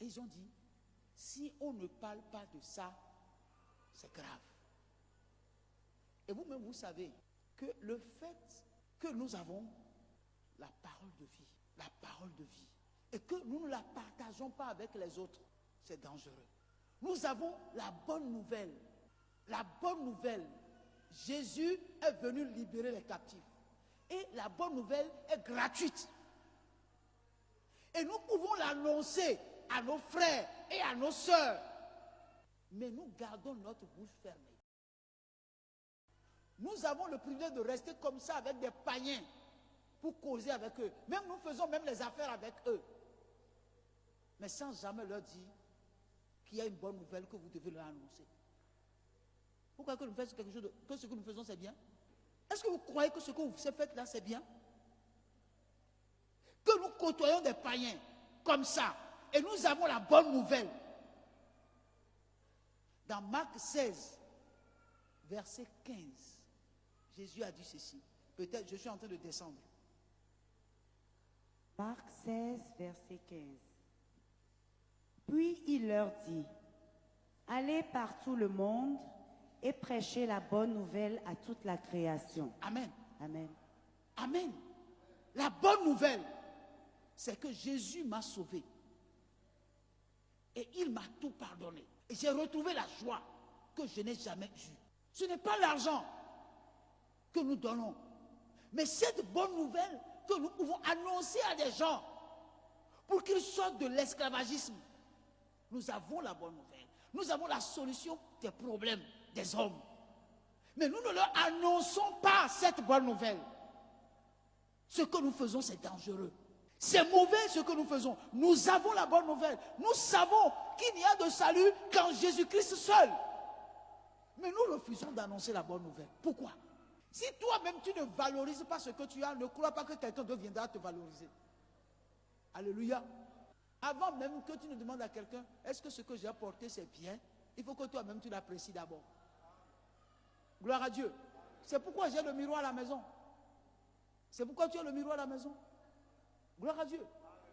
Et ils ont dit, si on ne parle pas de ça, c'est grave. Et vous-même, vous savez que le fait que nous avons la parole de vie, et que nous ne la partageons pas avec les autres, c'est dangereux. Nous avons la bonne nouvelle. La bonne nouvelle, Jésus est venu libérer les captifs. Et la bonne nouvelle est gratuite. Et nous pouvons l'annoncer à nos frères et à nos sœurs. Mais nous gardons notre bouche fermée. Nous avons le privilège de rester comme ça avec des païens pour causer avec eux. Même nous faisons même les affaires avec eux. Mais sans jamais leur dire qu'il y a une bonne nouvelle que vous devez leur annoncer. Pourquoi que nous faisons quelque chose que ce que nous faisons c'est bien? Est-ce que vous croyez que ce que vous faites là c'est bien? Que nous côtoyons des païens comme ça et nous avons la bonne nouvelle. Dans Marc 16, verset 15, Jésus a dit ceci. Peut-être je suis en train de descendre. Marc 16, verset 15. Puis il leur dit, allez par tout le monde et prêchez la bonne nouvelle à toute la création. Amen. Amen. Amen. La bonne nouvelle, c'est que Jésus m'a sauvé. Et il m'a tout pardonné. Et j'ai retrouvé la joie que je n'ai jamais eue. Ce n'est pas l'argent que nous donnons, mais cette bonne nouvelle que nous pouvons annoncer à des gens pour qu'ils sortent de l'esclavagisme. Nous avons la bonne nouvelle. Nous avons la solution des problèmes des hommes. Mais nous ne leur annonçons pas cette bonne nouvelle. Ce que nous faisons, c'est dangereux. C'est mauvais ce que nous faisons. Nous avons la bonne nouvelle. Nous savons qu'il n'y a de salut qu'en Jésus-Christ seul. Mais nous refusons d'annoncer la bonne nouvelle. Pourquoi? Si toi-même tu ne valorises pas ce que tu as, ne crois pas que quelqu'un d'autre viendra te valoriser. Alléluia. Avant même que tu ne demandes à quelqu'un, est-ce que ce que j'ai apporté c'est bien? Il faut que toi-même tu l'apprécies d'abord. Gloire à Dieu. C'est pourquoi j'ai le miroir à la maison. C'est pourquoi tu as le miroir à la maison. Gloire à Dieu.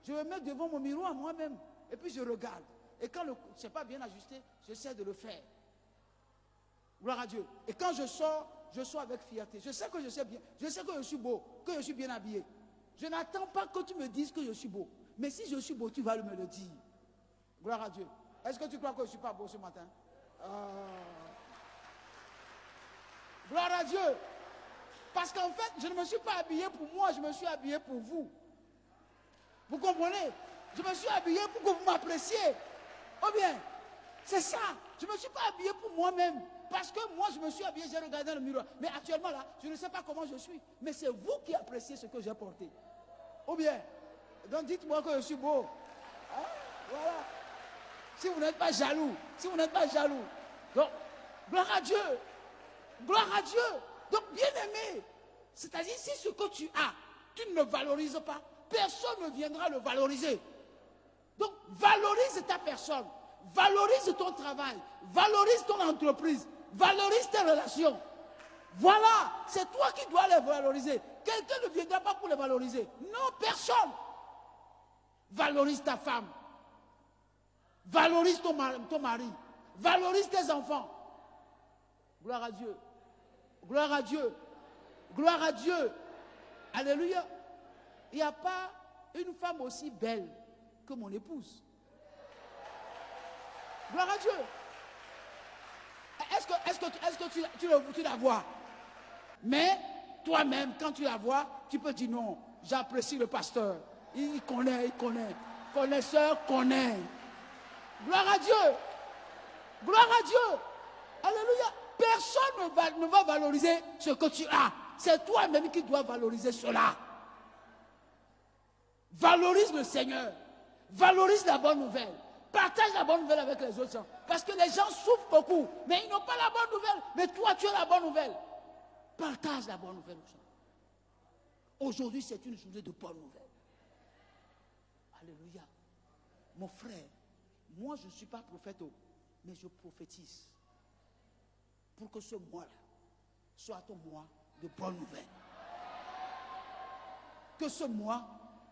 Je me mets devant mon miroir moi-même. Et puis je regarde. Et quand ce n'est pas bien ajusté, j'essaie de le faire. Gloire à Dieu. Et quand je sors avec fierté. Je sais que je sais bien. Je sais que je suis beau. Que je suis bien habillé. Je n'attends pas que tu me dises que je suis beau. Mais si je suis beau, tu vas me le dire. Gloire à Dieu. Est-ce que tu crois que je ne suis pas beau ce matin? Gloire à Dieu. Parce qu'en fait, je ne me suis pas habillé pour moi, je me suis habillé pour vous. Vous comprenez? Je me suis habillé pour que vous m'appréciez. Oh bien, c'est ça. Je ne me suis pas habillé pour moi-même. Parce que moi, je me suis habillé, j'ai regardé dans le miroir. Mais actuellement, là, je ne sais pas comment je suis. Mais c'est vous qui appréciez ce que j'ai porté. Ou bien, donc dites-moi que je suis beau. Hein? Voilà. Si vous n'êtes pas jaloux, si vous n'êtes pas jaloux. Donc, gloire à Dieu. Gloire à Dieu. Donc, bien aimé, c'est-à-dire si ce que tu as, tu ne le valorises pas, personne ne viendra le valoriser. Donc, valorise ta personne, valorise ton travail, valorise ton entreprise, valorise tes relations. Voilà, c'est toi qui dois les valoriser. Quelqu'un ne viendra pas pour les valoriser. Non, personne. Valorise ta femme. Valorise ton mari. Valorise tes enfants. Gloire à Dieu. Gloire à Dieu. Gloire à Dieu. Alléluia. Il n'y a pas une femme aussi belle que mon épouse. Gloire à Dieu. Est-ce que tu la vois? Mais toi-même, quand tu la vois, tu peux dire non, j'apprécie le pasteur. Il connaît. Connaisseur connaît. Gloire à Dieu. Gloire à Dieu. Alléluia. Personne ne va valoriser ce que tu as. C'est toi-même qui dois valoriser cela. Valorise le Seigneur. Valorise la bonne nouvelle. Partage la bonne nouvelle avec les autres gens. Parce que les gens souffrent beaucoup. Mais ils n'ont pas la bonne nouvelle. Mais toi, tu as la bonne nouvelle. Partage la bonne nouvelle aux gens. Aujourd'hui, c'est une journée de bonne nouvelle. Alléluia. Mon frère, moi, je ne suis pas prophète, mais je prophétise. Pour que ce mois-là soit ton mois de bonne nouvelle. Que ce mois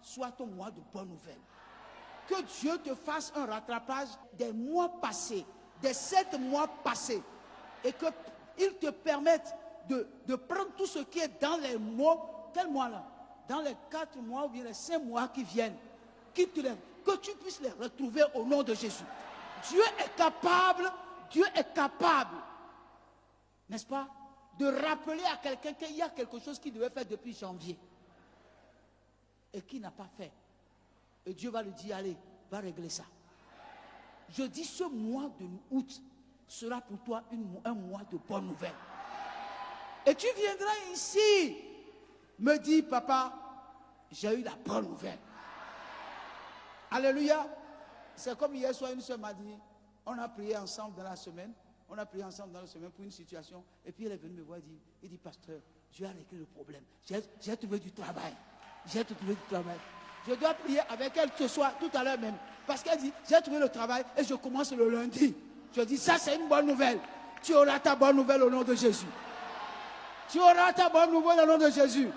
soit ton mois de bonne nouvelle. Que Dieu te fasse un rattrapage des mois passés, des 7 mois passés. Et qu'il te permette de prendre tout ce qui est dans les mois. Quel mois là? Dans les 4 mois ou bien les 5 mois qui viennent. que tu puisses les retrouver au nom de Jésus. Dieu est capable, n'est-ce pas, de rappeler à quelqu'un qu'il y a quelque chose qu'il devait faire depuis janvier et qui n'a pas fait. Et Dieu va lui dire, allez, va régler ça. Je dis, ce mois de août sera pour toi un mois de bonnes nouvelles. Et tu viendras ici me dire, papa, j'ai eu la bonne nouvelle. Alléluia. C'est comme hier soir, une soeur m'a dit, on a prié ensemble dans la semaine pour une situation. Et puis elle est venue me voir et dit, pasteur, Dieu a réglé le problème. J'ai trouvé du travail. Je dois prier avec elle ce soir, tout à l'heure même. Parce qu'elle dit, j'ai trouvé le travail et je commence le lundi. Je dis, ça c'est une bonne nouvelle. Tu auras ta bonne nouvelle au nom de Jésus. Tu auras ta bonne nouvelle au nom de Jésus.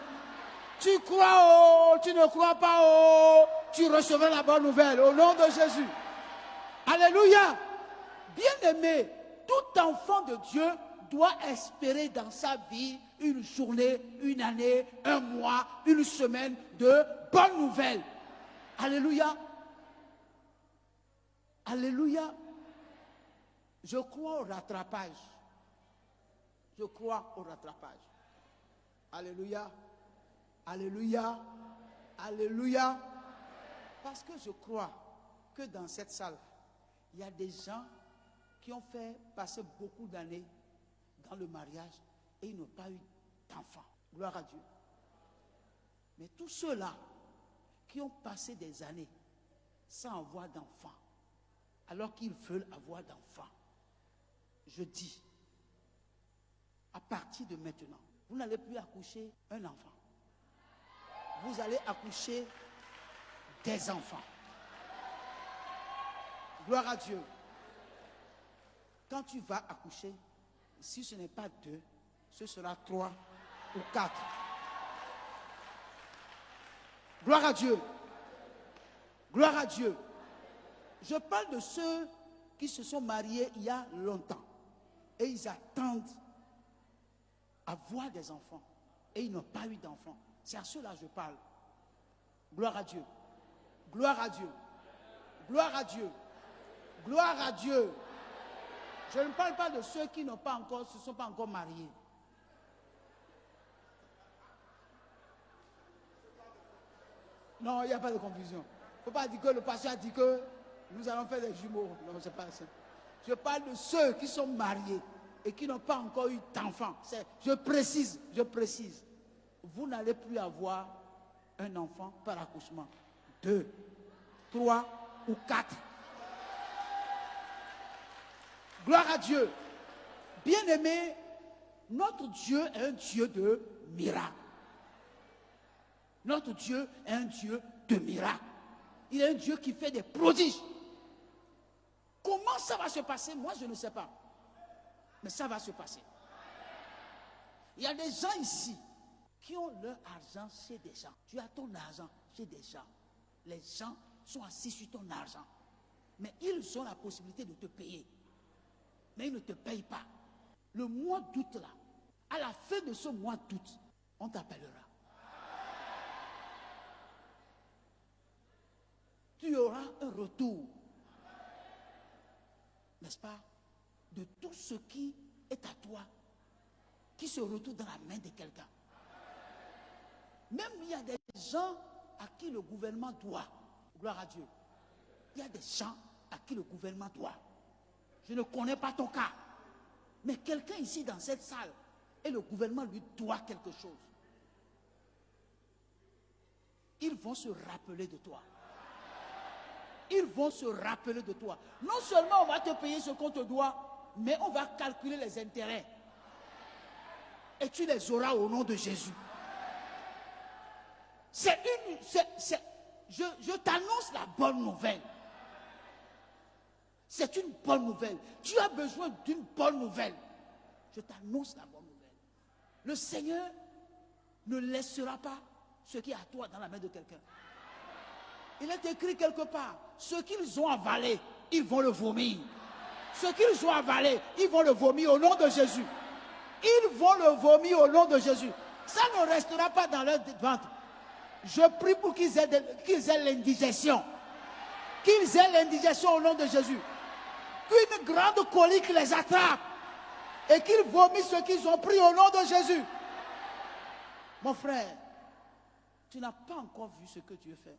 Tu crois, tu ne crois pas, tu recevras la bonne nouvelle au nom de Jésus. Alléluia. Bien-aimé, tout enfant de Dieu doit espérer dans sa vie une journée, une année, un mois, une semaine de bonnes nouvelles. Alléluia. Alléluia. Je crois au rattrapage. Alléluia. Alléluia. Alléluia. Parce que je crois que dans cette salle, il y a des gens qui ont fait passer beaucoup d'années dans le mariage et ils n'ont pas eu d'enfants. Gloire à Dieu. Mais tous ceux-là qui ont passé des années sans avoir d'enfants, alors qu'ils veulent avoir d'enfants, je dis, à partir de maintenant, vous n'allez plus accoucher un enfant. Vous allez accoucher des enfants. Gloire à Dieu. Quand tu vas accoucher, si ce n'est pas 2, ce sera 3 ou 4. Gloire à Dieu. Gloire à Dieu. Je parle de ceux qui se sont mariés il y a longtemps et ils attendent avoir des enfants et ils n'ont pas eu d'enfants. C'est à ceux-là que je parle. Gloire à Dieu. Gloire à Dieu. Gloire à Dieu. Gloire à Dieu. Je ne parle pas de ceux qui n'ont pas encore, se sont pas encore mariés. Non, il n'y a pas de confusion. Il ne faut pas dire que le pasteur a dit que nous allons faire des jumeaux. Non, c'est pas ça. Je parle de ceux qui sont mariés et qui n'ont pas encore eu d'enfants. Je précise. Vous n'allez plus avoir un enfant par accouchement. 2, 3 ou 4. Gloire à Dieu. Bien-aimé, notre Dieu est un Dieu de miracles. Notre Dieu est un Dieu de miracles. Il est un Dieu qui fait des prodiges. Comment ça va se passer? Moi, je ne sais pas. Mais ça va se passer. Il y a des gens ici qui ont leur argent chez des gens. Tu as ton argent chez des gens. Les gens sont assis sur ton argent. Mais ils ont la possibilité de te payer. Mais ils ne te payent pas. Le mois d'août là, à la fin de ce mois d'août, on t'appellera. Tu auras un retour, n'est-ce pas, de tout ce qui est à toi, qui se retrouve dans la main de quelqu'un. Même il y a des gens à qui le gouvernement doit. Gloire à Dieu. Il y a des gens à qui le gouvernement doit. Je ne connais pas ton cas. Mais quelqu'un ici dans cette salle, et le gouvernement lui doit quelque chose. Ils vont se rappeler de toi. Ils vont se rappeler de toi. Non seulement on va te payer ce qu'on te doit, mais on va calculer les intérêts. Et tu les auras au nom de Jésus. Je t'annonce la bonne nouvelle. C'est une bonne nouvelle. Tu as besoin d'une bonne nouvelle. Je t'annonce la bonne nouvelle. Le Seigneur ne laissera pas ce qui est à toi dans la main de quelqu'un. Il est écrit quelque part, ce qu'ils ont avalé, ils vont le vomir. Ce qu'ils ont avalé, ils vont le vomir au nom de Jésus. Ils vont le vomir au nom de Jésus. Ça ne restera pas dans leur ventre. Je prie pour qu'ils aient l'indigestion. Qu'ils aient l'indigestion au nom de Jésus. Qu'une grande colique les attrape. Et qu'ils vomissent ce qu'ils ont pris au nom de Jésus. Mon frère, tu n'as pas encore vu ce que Dieu fait.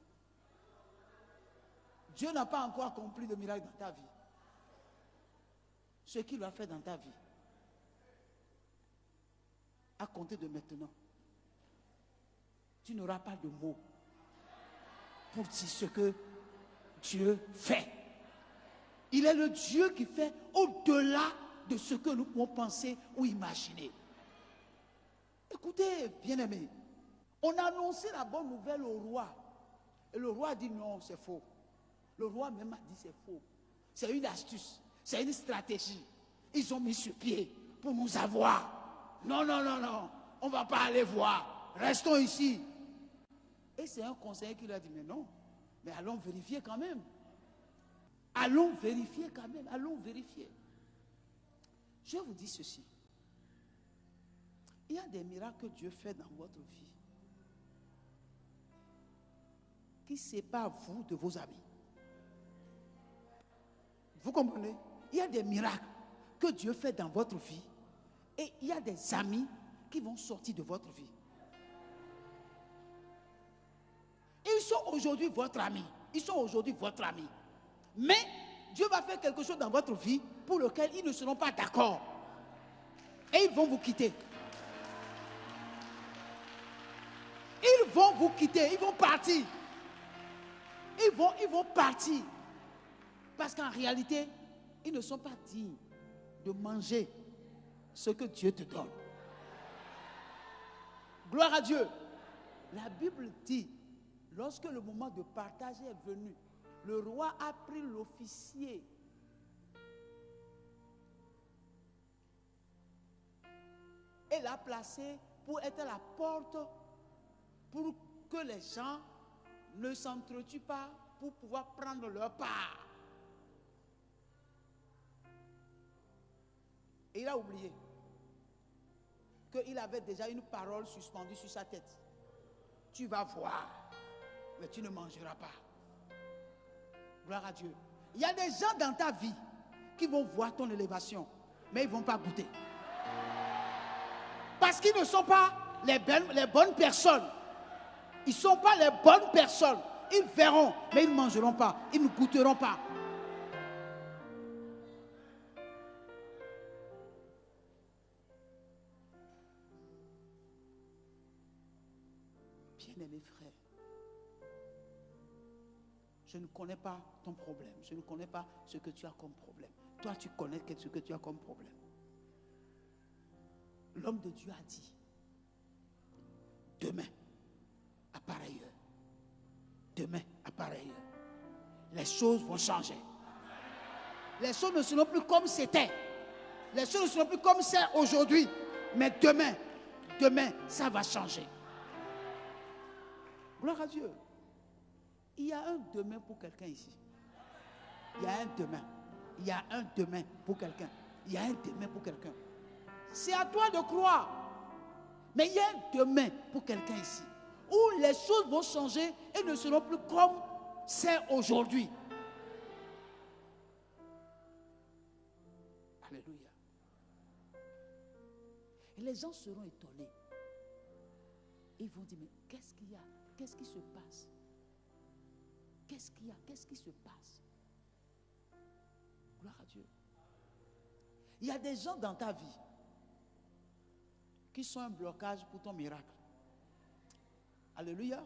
Dieu n'a pas encore accompli de miracle dans ta vie. Ce qu'il a fait dans ta vie, à compter de maintenant, tu n'auras pas de mots pour dire ce que Dieu fait. Il est le Dieu qui fait au-delà de ce que nous pouvons penser ou imaginer. Écoutez, bien-aimés, on a annoncé la bonne nouvelle au roi. Et le roi a dit non, c'est faux. Le roi même a dit c'est faux. C'est une astuce, c'est une stratégie. Ils ont mis sur pied pour nous avoir. Non, non, non, non, on ne va pas aller voir. Restons ici. Et c'est un conseiller qui lui a dit, mais non, mais allons vérifier quand même. Allons vérifier quand même, allons vérifier. Je vous dis ceci. Il y a des miracles que Dieu fait dans votre vie qui séparent vous de vos amis. Vous comprenez? Il y a des miracles que Dieu fait dans votre vie et il y a des amis qui vont sortir de votre vie. Ils sont aujourd'hui votre ami. Ils sont aujourd'hui votre ami. Mais Dieu va faire quelque chose dans votre vie pour lequel ils ne seront pas d'accord. Et ils vont vous quitter. Ils vont vous quitter. Ils vont partir. Ils vont partir. Parce qu'en réalité, ils ne sont pas dignes de manger ce que Dieu te donne. Gloire à Dieu. La Bible dit, lorsque le moment de partager est venu, le roi a pris l'officier et l'a placé pour être à la porte pour que les gens ne s'entretuent pas pour pouvoir prendre leur part. Et il a oublié qu'il avait déjà une parole suspendue sur sa tête. Tu vas voir, mais tu ne mangeras pas. Gloire à Dieu. Il y a des gens dans ta vie qui vont voir ton élévation, mais ils ne vont pas goûter. Parce qu'ils ne sont pas les bonnes personnes. Ils ne sont pas les bonnes personnes. Ils verront, mais ils ne mangeront pas. Ils ne goûteront pas. Bien-aimés frères, je ne connais pas ton problème. Je ne connais pas ce que tu as comme problème. Toi, tu connais ce que tu as comme problème. L'homme de Dieu a dit, demain, à pareille heure, demain, à pareille heure, les choses vont changer. Les choses ne seront plus comme c'était. Les choses ne seront plus comme c'est aujourd'hui. Mais demain, ça va changer. Gloire à Dieu. Il y a un demain pour quelqu'un ici. Il y a un demain. Il y a un demain pour quelqu'un. Il y a un demain pour quelqu'un. C'est à toi de croire. Mais il y a un demain pour quelqu'un ici. Où les choses vont changer et ne seront plus comme c'est aujourd'hui. Alléluia. Et les gens seront étonnés. Ils vont dire, mais qu'est-ce qu'il y a? Qu'est-ce qui se passe? Qu'est-ce qu'il y a? Qu'est-ce qui se passe? Gloire à Dieu. Il y a des gens dans ta vie qui sont un blocage pour ton miracle. Alléluia.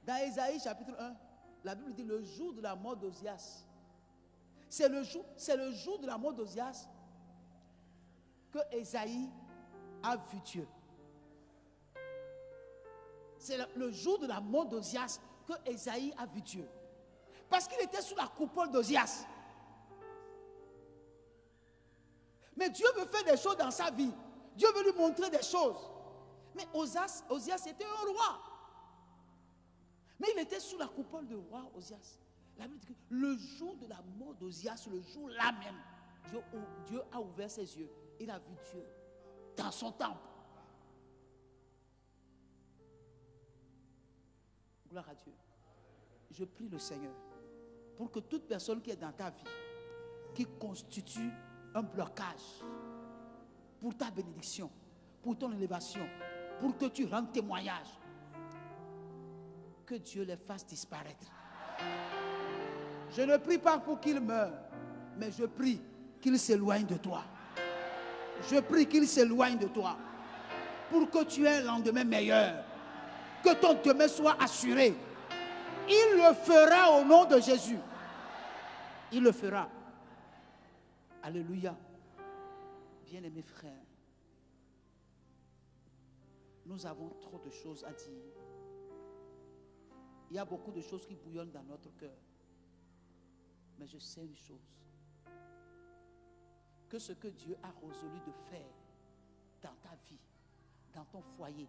Dans Ésaïe chapitre 1, la Bible dit le jour de la mort d'Ozias. C'est le jour de la mort d'Ozias que Ésaïe a vu Dieu. C'est le jour de la mort d'Ozias que Ésaïe a vu Dieu. Parce qu'il était sous la coupole d'Ozias. Mais Dieu veut faire des choses dans sa vie. Dieu veut lui montrer des choses. Mais Ozias était un roi. Mais il était sous la coupole du roi Ozias. La Bible dit que le jour de la mort d'Ozias, le jour là même, Dieu a ouvert ses yeux. Il a vu Dieu dans son temple. Gloire à Dieu. Je prie le Seigneur pour que toute personne qui est dans ta vie, qui constitue un blocage pour ta bénédiction, pour ton élévation, pour que tu rendes témoignage, que Dieu les fasse disparaître. Je ne prie pas pour qu'ils meurent, mais je prie qu'ils s'éloignent de toi. Je prie qu'ils s'éloignent de toi pour que tu aies un lendemain meilleur, que ton demain soit assuré. Il le fera au nom de Jésus. Il le fera. Alléluia. Bien-aimés frères, nous avons trop de choses à dire. Il y a beaucoup de choses qui bouillonnent dans notre cœur. Mais je sais une chose, que ce que Dieu a résolu de faire dans ta vie, dans ton foyer,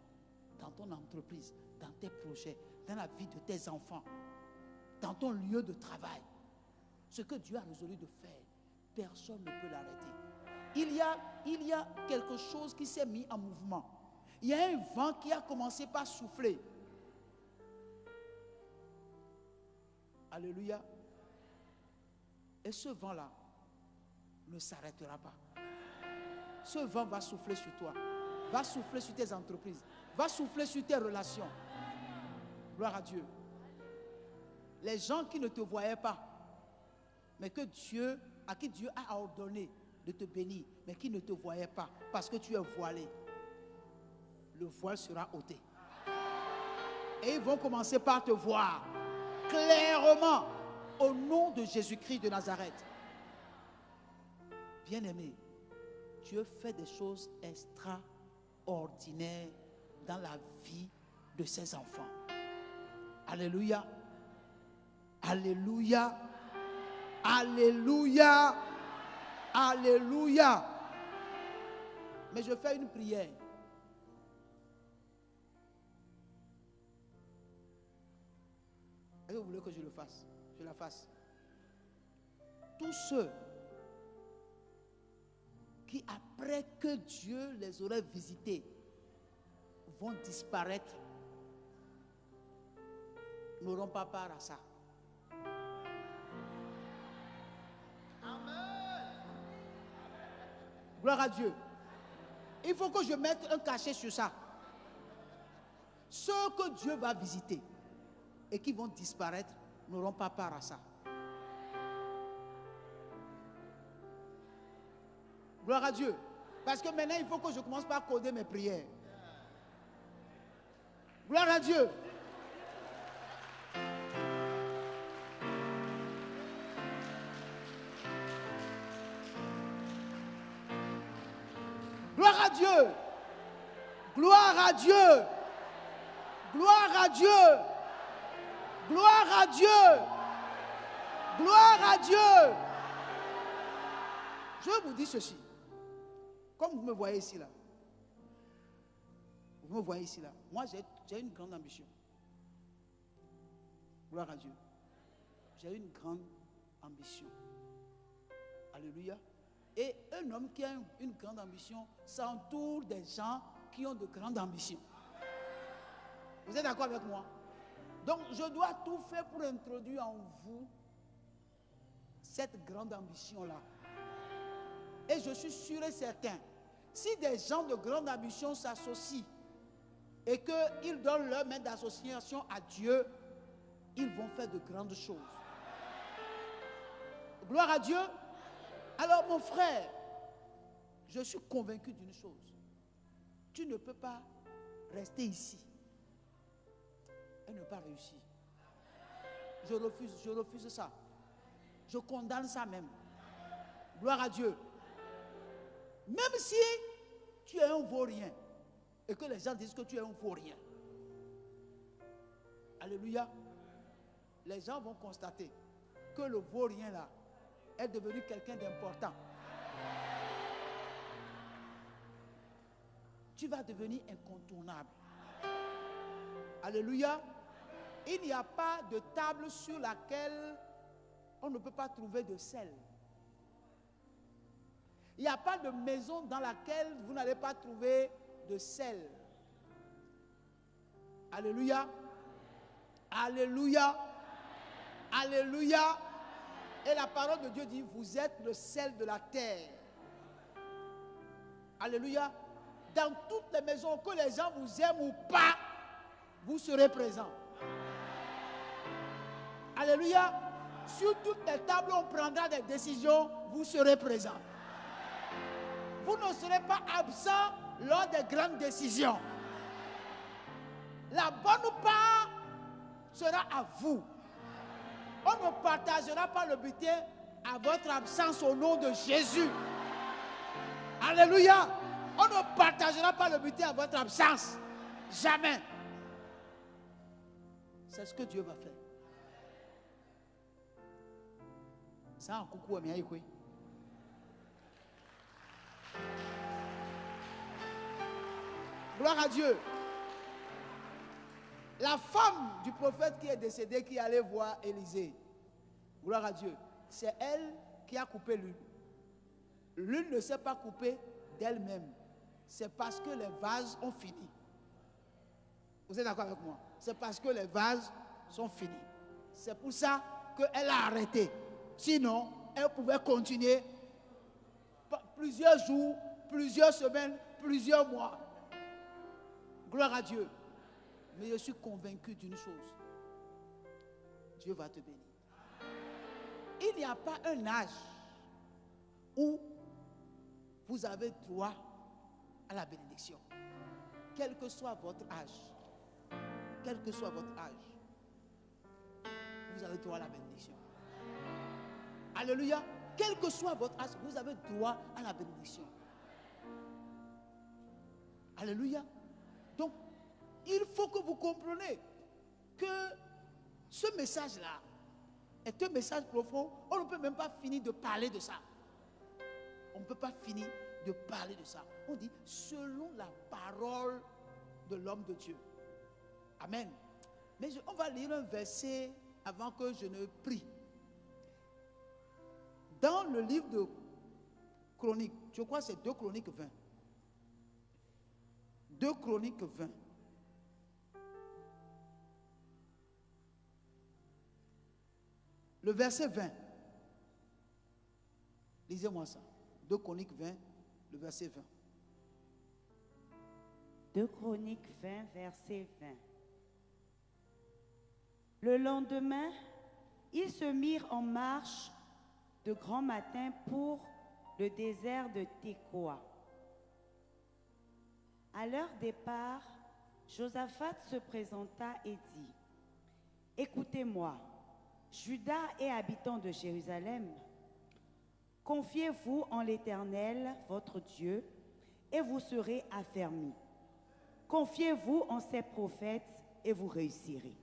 dans ton entreprise, dans tes projets, dans la vie de tes enfants, dans ton lieu de travail, ce que Dieu a résolu de faire, personne ne peut l'arrêter. Il y a quelque chose qui s'est mis en mouvement. Il y a un vent qui a commencé par souffler. Alléluia. Et ce vent-là ne s'arrêtera pas. Ce vent va souffler sur toi, va souffler sur tes entreprises, va souffler sur tes relations. Gloire à Dieu. Les gens qui ne te voyaient pas, mais que Dieu, à qui Dieu a ordonné de te bénir, mais qui ne te voyaient pas parce que tu es voilé, le voile sera ôté. Et ils vont commencer par te voir clairement au nom de Jésus-Christ de Nazareth. Bien-aimé, Dieu fait des choses extraordinaires dans la vie de ses enfants. Alléluia. Alléluia. Alléluia. Alléluia. Mais je fais une prière. Est-ce que vous voulez que je le fasse? Je la fasse. Tous ceux qui, après que Dieu les aurait visités, vont disparaître, n'auront pas part à ça. Amen. Gloire à Dieu. Il faut que je mette un cachet sur ça. Ceux que Dieu va visiter et qui vont disparaître n'auront pas part à ça. Gloire à Dieu. Parce que maintenant, il faut que je commence par coder mes prières. Gloire à Dieu. Gloire à Dieu. Gloire à Dieu. Gloire à Dieu. Gloire à Dieu. Gloire à Dieu. Je vous dis ceci. Comme vous me voyez ici là. Vous me voyez ici là. Moi j'ai une grande ambition. Gloire à Dieu. J'ai une grande ambition. Alléluia. Et un homme qui a une grande ambition s'entoure des gens qui ont de grandes ambitions. Vous êtes d'accord avec moi? Donc je dois tout faire pour introduire en vous cette grande ambition-là. Et je suis sûr et certain, si des gens de grande ambition s'associent et qu'ils donnent leur main d'association à Dieu, ils vont faire de grandes choses. Gloire à Dieu. Alors mon frère, je suis convaincu d'une chose. Tu ne peux pas rester ici et ne pas réussir. Je refuse ça. Je condamne ça même. Gloire à Dieu. Même si tu es un vaurien et que les gens disent que tu es un vaurien. Alléluia. Les gens vont constater que le vaurien là est devenu quelqu'un d'important. Tu vas devenir incontournable. Alléluia. Il n'y a pas de table sur laquelle on ne peut pas trouver de sel. Il n'y a pas de maison dans laquelle vous n'allez pas trouver de sel. Alléluia. Alléluia. Alléluia. Et la parole de Dieu dit, vous êtes le sel de la terre. Alléluia. Dans toutes les maisons, que les gens vous aiment ou pas, vous serez présents. Alléluia. Sur toutes les tables, on prendra des décisions, vous serez présents. Vous ne serez pas absent lors des grandes décisions. La bonne part sera à vous. On ne partagera pas le butin à votre absence au nom de Jésus. Alléluia. On ne partagera pas le butin à votre absence. Jamais. C'est ce que Dieu va faire. Ça, un coucou à Miaï. Gloire à Dieu. La femme du prophète qui est décédée, qui allait voir Élisée, gloire à Dieu, c'est elle qui a coupé l'huile. L'huile ne s'est pas coupée d'elle-même. C'est parce que les vases ont fini. Vous êtes d'accord avec moi? C'est parce que les vases sont finis. C'est pour ça qu'elle a arrêté. Sinon, elle pouvait continuer plusieurs jours, plusieurs semaines, plusieurs mois. Gloire à Dieu. Mais je suis convaincu d'une chose. Dieu va te bénir. Il n'y a pas un âge où vous avez droit à la bénédiction. Quel que soit votre âge. Quel que soit votre âge. Vous avez droit à la bénédiction. Alléluia. Quel que soit votre âge, vous avez droit à la bénédiction. Alléluia. Donc, il faut que vous compreniez que ce message-là est un message profond. On ne peut même pas finir de parler de ça. On ne peut pas finir de parler de ça. On dit selon la parole de l'homme de Dieu. Amen. Mais on va lire un verset avant que je ne prie. Dans le livre de Chroniques, je crois que c'est 2 Chroniques 20. 2 Chroniques 20. Le verset 20. Lisez-moi ça. 2 Chroniques 20, le verset 20. 2 Chroniques 20, verset 20. Le lendemain, ils se mirent en marche de grand matin pour le désert de Tekoa. À leur départ, Josaphat se présenta et dit, « Écoutez-moi, Juda et habitants de Jérusalem, confiez-vous en l'Éternel, votre Dieu, et vous serez affermis. Confiez-vous en ses prophètes et vous réussirez. »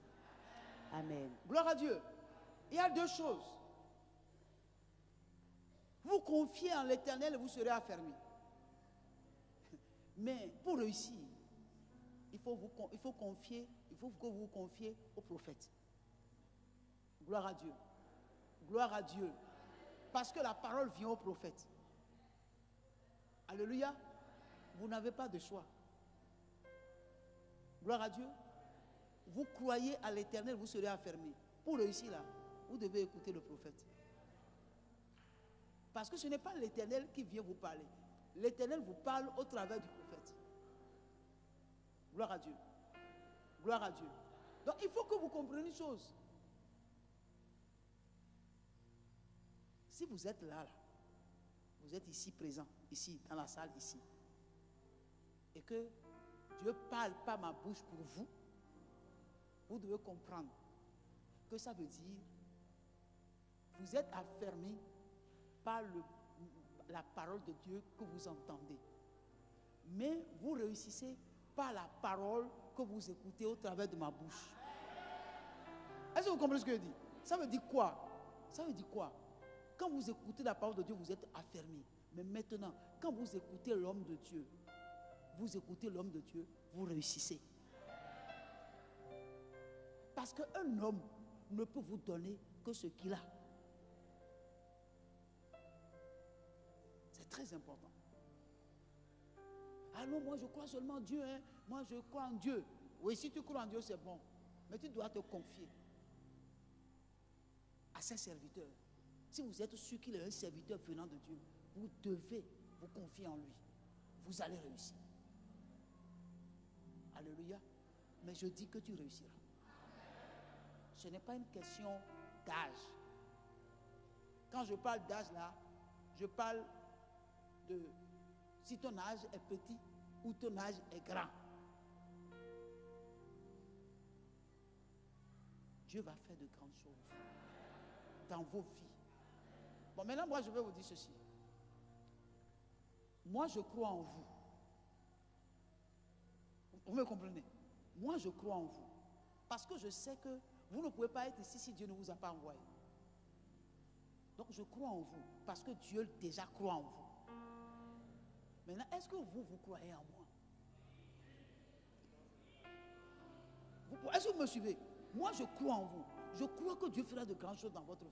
Amen. Gloire à Dieu. Il y a 2 choses. Vous confiez en l'Éternel et vous serez affermis. Mais pour réussir, il faut que vous vous confiez au prophète. Gloire à Dieu. Gloire à Dieu. Parce que la parole vient au prophète. Alléluia. Vous n'avez pas de choix. Gloire à Dieu. Vous croyez à l'Éternel, vous serez affermis. Pour réussir là, vous devez écouter le prophète. Parce que ce n'est pas l'Éternel qui vient vous parler. L'Éternel vous parle au travers du prophète. Gloire à Dieu. Gloire à Dieu. Donc il faut que vous compreniez une chose. Si vous êtes là, vous êtes ici présent, ici, dans la salle, ici, et que Dieu parle par ma bouche pour vous, vous devez comprendre que ça veut dire vous êtes affermis par la parole de Dieu que vous entendez. Mais vous réussissez par la parole que vous écoutez au travers de ma bouche. Est-ce que vous comprenez ce que je dis? Ça veut dire quoi? Ça veut dire quoi? Quand vous écoutez la parole de Dieu, vous êtes affermis. Mais maintenant, quand vous écoutez l'homme de Dieu, vous réussissez. Parce qu'un homme ne peut vous donner que ce qu'il a. C'est très important. Ah non, moi je crois seulement en Dieu. Moi je crois en Dieu. Oui, si tu crois en Dieu, c'est bon. Mais tu dois te confier à ses serviteurs. Si vous êtes sûr qu'il est un serviteur venant de Dieu, vous devez vous confier en lui. Vous allez réussir. Alléluia. Mais je dis que tu réussiras. Ce n'est pas une question d'âge. Quand je parle d'âge là, je parle de si ton âge est petit ou ton âge est grand. Dieu va faire de grandes choses dans vos vies. Bon, maintenant, moi, je vais vous dire ceci. Moi, je crois en vous. Vous me comprenez? Moi, je crois en vous. Parce que je sais que vous ne pouvez pas être ici si Dieu ne vous a pas envoyé. Donc, je crois en vous. Parce que Dieu déjà croit en vous. Maintenant, est-ce que vous croyez en moi? Est-ce que vous me suivez? Moi, je crois en vous. Je crois que Dieu fera de grandes choses dans votre vie.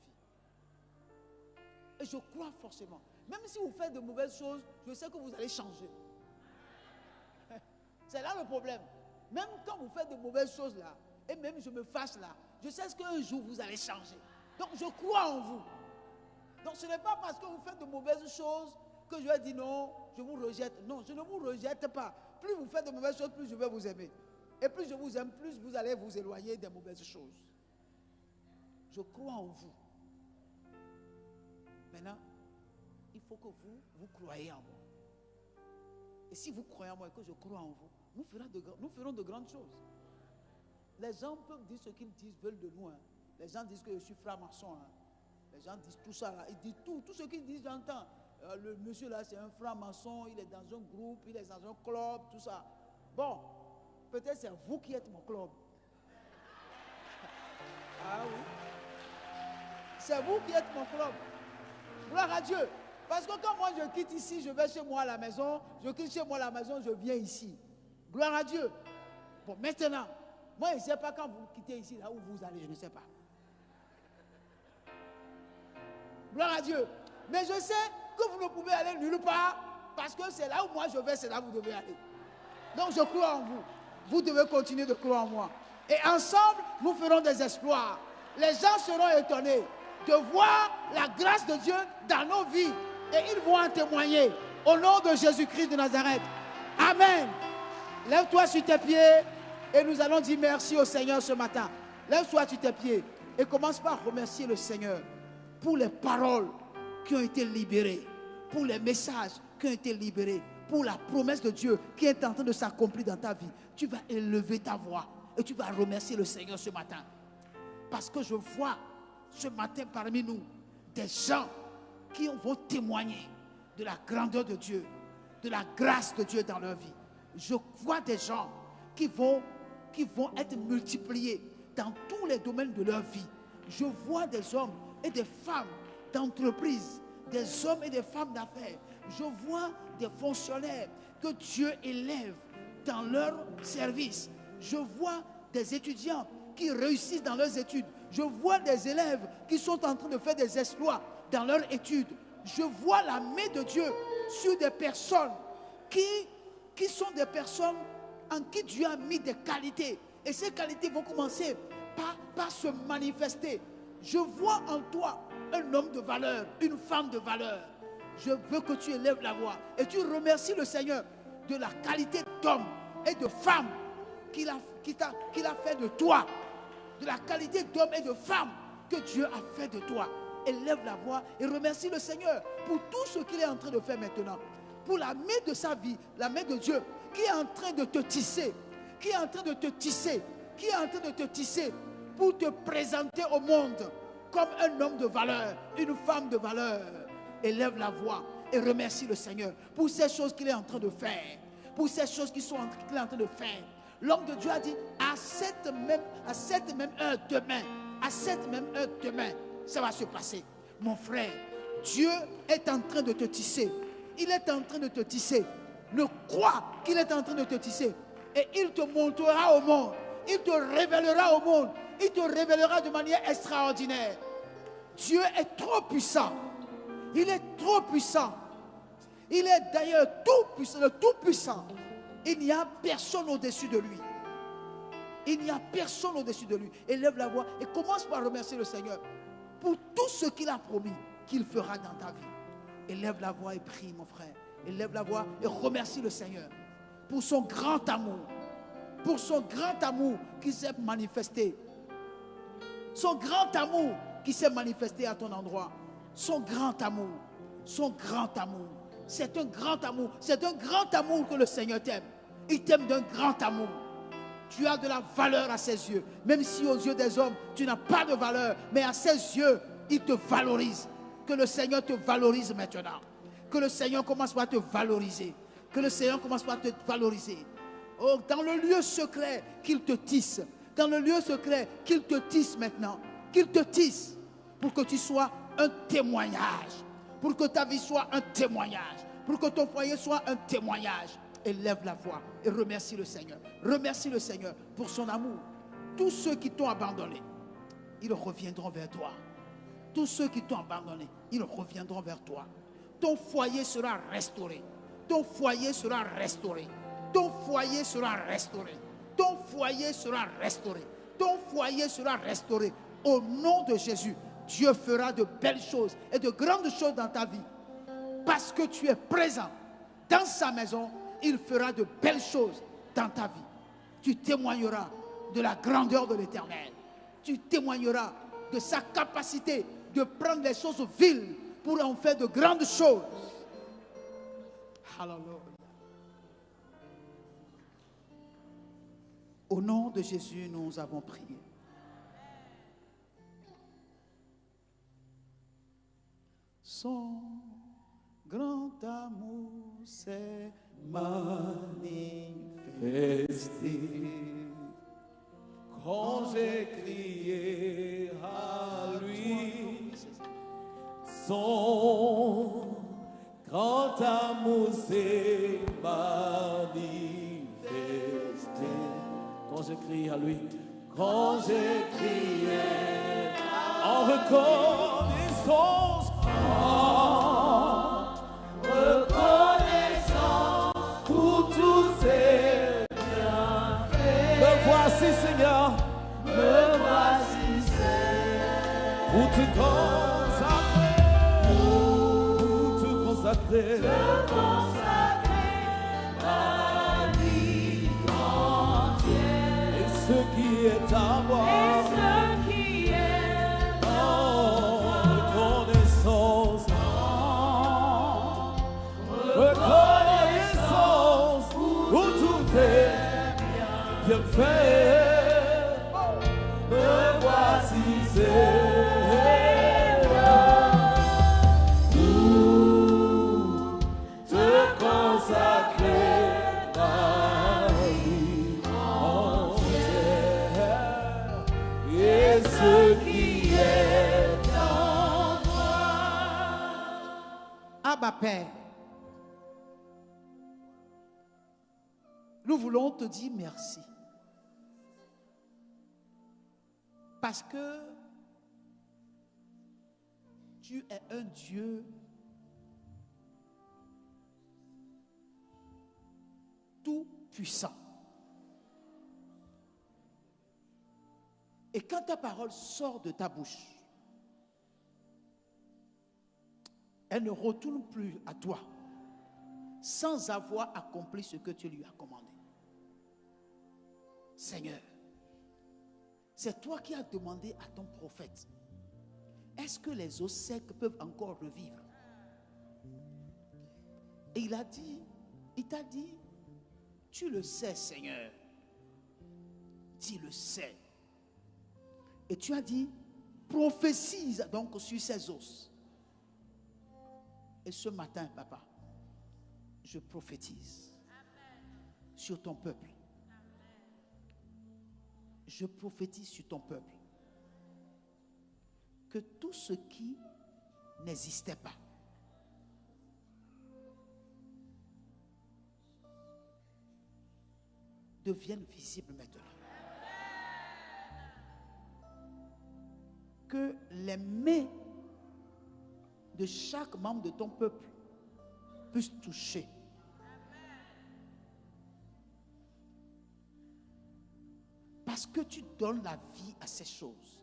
Et je crois forcément. Même si vous faites de mauvaises choses, je sais que vous allez changer. C'est là le problème. Même quand vous faites de mauvaises choses là, et même je me fâche là, je sais qu'un jour vous allez changer. Donc je crois en vous. Donc ce n'est pas parce que vous faites de mauvaises choses que je vais dire non, je vous rejette. Non, je ne vous rejette pas. Plus vous faites de mauvaises choses, plus je vais vous aimer. Et plus je vous aime, plus vous allez vous éloigner des mauvaises choses. Je crois en vous. Maintenant, il faut que vous croyez en moi. Et si vous croyez en moi et que je crois en vous, nous ferons de grandes choses. Les gens peuvent dire ce qu'ils disent, veulent de nous. Hein. Les gens disent que je suis franc-maçon. Hein. Les gens disent tout ça là. Ils disent tout ce qu'ils disent, j'entends. Le monsieur là, c'est un franc-maçon, il est dans un groupe, il est dans un club, tout ça. Bon, peut-être c'est vous qui êtes mon club. Ah oui. C'est vous qui êtes mon club. Gloire à Dieu. Parce que quand moi je quitte ici, je vais chez moi à la maison. Je quitte chez moi à la maison, je viens ici. Gloire à Dieu. Bon, maintenant, moi je ne sais pas quand vous quittez ici, là où vous allez, je ne sais pas. Gloire à Dieu. Mais je sais que vous ne pouvez aller nulle part parce que c'est là où moi je vais, c'est là où vous devez aller. Donc je crois en vous. Vous devez continuer de croire en moi. Et ensemble, nous ferons des exploits. Les gens seront étonnés de voir la grâce de Dieu dans nos vies. Et ils vont en témoigner. Au nom de Jésus-Christ de Nazareth. Amen. Lève-toi sur tes pieds et nous allons dire merci au Seigneur ce matin. Lève-toi sur tes pieds et commence par remercier le Seigneur pour les paroles qui ont été libérées, pour les messages qui ont été libérés, pour la promesse de Dieu qui est en train de s'accomplir dans ta vie. Tu vas élever ta voix et tu vas remercier le Seigneur ce matin. Parce que je vois ce matin parmi nous des gens qui vont témoigner de la grandeur de Dieu, de la grâce de Dieu dans leur vie. Je vois des gens qui vont être multipliés dans tous les domaines de leur vie. Je vois des hommes et des femmes d'entreprise, des hommes et des femmes d'affaires. Je vois des fonctionnaires que Dieu élève dans leur service. Je vois des étudiants qui réussissent dans leurs études. Je vois des élèves qui sont en train de faire des exploits dans leurs études. Je vois la main de Dieu sur des personnes qui sont des personnes en qui Dieu a mis des qualités. Et ces qualités vont commencer par se manifester. Je vois en toi un homme de valeur, une femme de valeur. Je veux que tu élèves la voix et tu remercies le Seigneur de la qualité d'homme et de femme qu'il a fait de toi. De la qualité d'homme et de femme que Dieu a fait de toi. Élève la voix et remercie le Seigneur pour tout ce qu'il est en train de faire maintenant. Pour la main de sa vie, la main de Dieu qui est en train de te tisser, qui est en train de te tisser, qui est en train de te tisser pour te présenter au monde comme un homme de valeur, une femme de valeur. Élève la voix et remercie le Seigneur pour ces choses qu'il est en train de faire, pour ces choses qu'il est en train de faire. L'homme de Dieu a dit à cette même heure demain, ça va se passer. Mon frère, Dieu est en train de te tisser. Il est en train de te tisser. Ne crois qu'il est en train de te tisser. Et il te montrera au monde. Il te révélera au monde. Il te révélera de manière extraordinaire. Dieu est trop puissant. Il est trop puissant. Il est d'ailleurs tout puissant, le tout puissant. Il n'y a personne au-dessus de lui. Il n'y a personne au-dessus de lui. Élève la voix et commence par remercier le Seigneur pour tout ce qu'il a promis qu'il fera dans ta vie. Élève la voix et prie, mon frère. Élève la voix et remercie le Seigneur pour son grand amour. Pour son grand amour qui s'est manifesté. Son grand amour qui s'est manifesté à ton endroit. Son grand amour. Son grand amour. C'est un grand amour. C'est un grand amour que le Seigneur t'aime. Il t'aime d'un grand amour. Tu as de la valeur à ses yeux. Même si aux yeux des hommes, tu n'as pas de valeur. Mais à ses yeux, il te valorise. Que le Seigneur te valorise maintenant. Que le Seigneur commence par te valoriser. Que le Seigneur commence par te valoriser. Oh, dans le lieu secret, qu'il te tisse. Dans le lieu secret, qu'il te tisse maintenant. Qu'il te tisse pour que tu sois un témoignage. Pour que ta vie soit un témoignage. Pour que ton foyer soit un témoignage. Élève la voix et remercie le Seigneur. Remercie le Seigneur pour son amour. Tous ceux qui t'ont abandonné, ils reviendront vers toi. Tous ceux qui t'ont abandonné, ils reviendront vers toi. Ton foyer sera restauré. Ton foyer sera restauré. Ton foyer sera restauré. Ton foyer sera restauré. Ton foyer sera restauré. Au nom de Jésus, Dieu fera de belles choses et de grandes choses dans ta vie. Parce que tu es présent dans sa maison, il fera de belles choses dans ta vie. Tu témoigneras de la grandeur de l'Éternel. Tu témoigneras de sa capacité de prendre les choses viles pour en faire de grandes choses. Alléluia. Au nom de Jésus, nous avons prié. Son grand amour s'est manifesté Quand j'ai crié à lui, son grand amour s'est manifesté. Quand j'ai crié à lui, quand j'ai crié en reconnaissance, pour tous ces bienfaits. Me voici, Seigneur, me voici, Seigneur, pour te consacrer, ma vie entière, et ce qui est à moi, reconnaissance pour tous tes bienfaits. Me voici, Seigneur, pour te consacrer ma vie entière et ce qui est en moi. Abba Père, nous voulons te dire merci. Parce que tu es un Dieu tout puissant. Et quand ta parole sort de ta bouche, elle ne retourne plus à toi sans avoir accompli ce que tu lui as commandé. Seigneur, c'est toi qui as demandé à ton prophète, est-ce que les os secs peuvent encore revivre? Et il t'a dit, tu le sais, Seigneur. Tu le sais. Et tu as dit, prophétise donc sur ces os. Et ce matin, papa, je prophétise sur ton peuple. Je prophétise sur ton peuple que tout ce qui n'existait pas devienne visible maintenant. Que les mains de chaque membre de ton peuple puissent toucher. Parce que tu donnes la vie à ces choses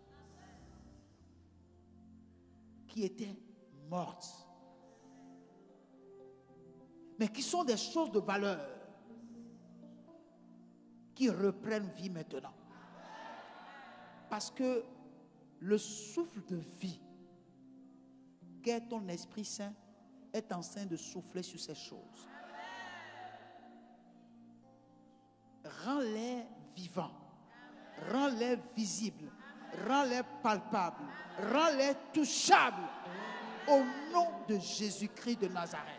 qui étaient mortes, mais qui sont des choses de valeur, qui reprennent vie maintenant. Parce que le souffle de vie qu'est ton Esprit Saint est en train de souffler sur ces choses. Rends-les vivants, rends-les visibles, rends-les palpables, rends-les touchables au nom de Jésus-Christ de Nazareth.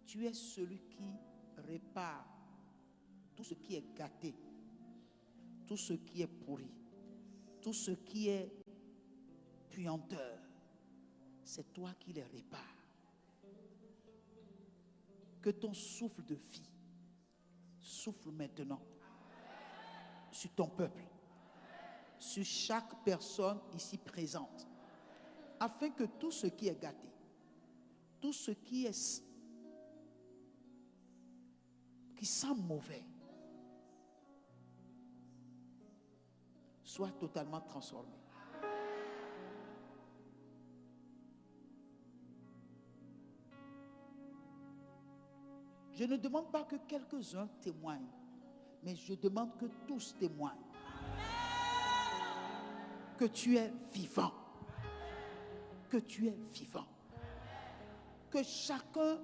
Tu es celui qui répare tout ce qui est gâté, tout ce qui est pourri, tout ce qui est puanteur. C'est toi qui les répares. Que ton souffle de vie souffle maintenant sur ton peuple, sur chaque personne ici présente, afin que tout ce qui est gâté, tout ce qui sent mauvais, soit totalement transformé. Je ne demande pas que quelques-uns témoignent, mais je demande que tous témoignent. Que tu es vivant. Que tu es vivant. Que chacun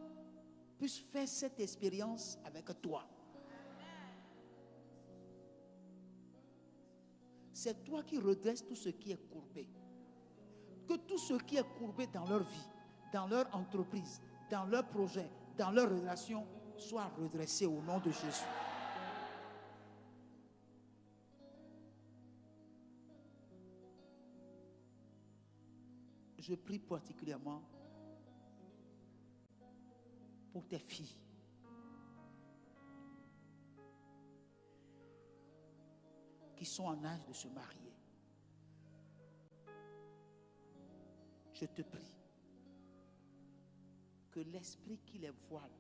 puisse faire cette expérience avec toi. C'est toi qui redresses tout ce qui est courbé. Que tout ce qui est courbé dans leur vie, dans leur entreprise, dans leur projet, dans leur relation, soit redressé au nom de Jésus. Je prie particulièrement pour tes filles. Qui sont en âge de se marier. Je te prie que l'esprit qui les voile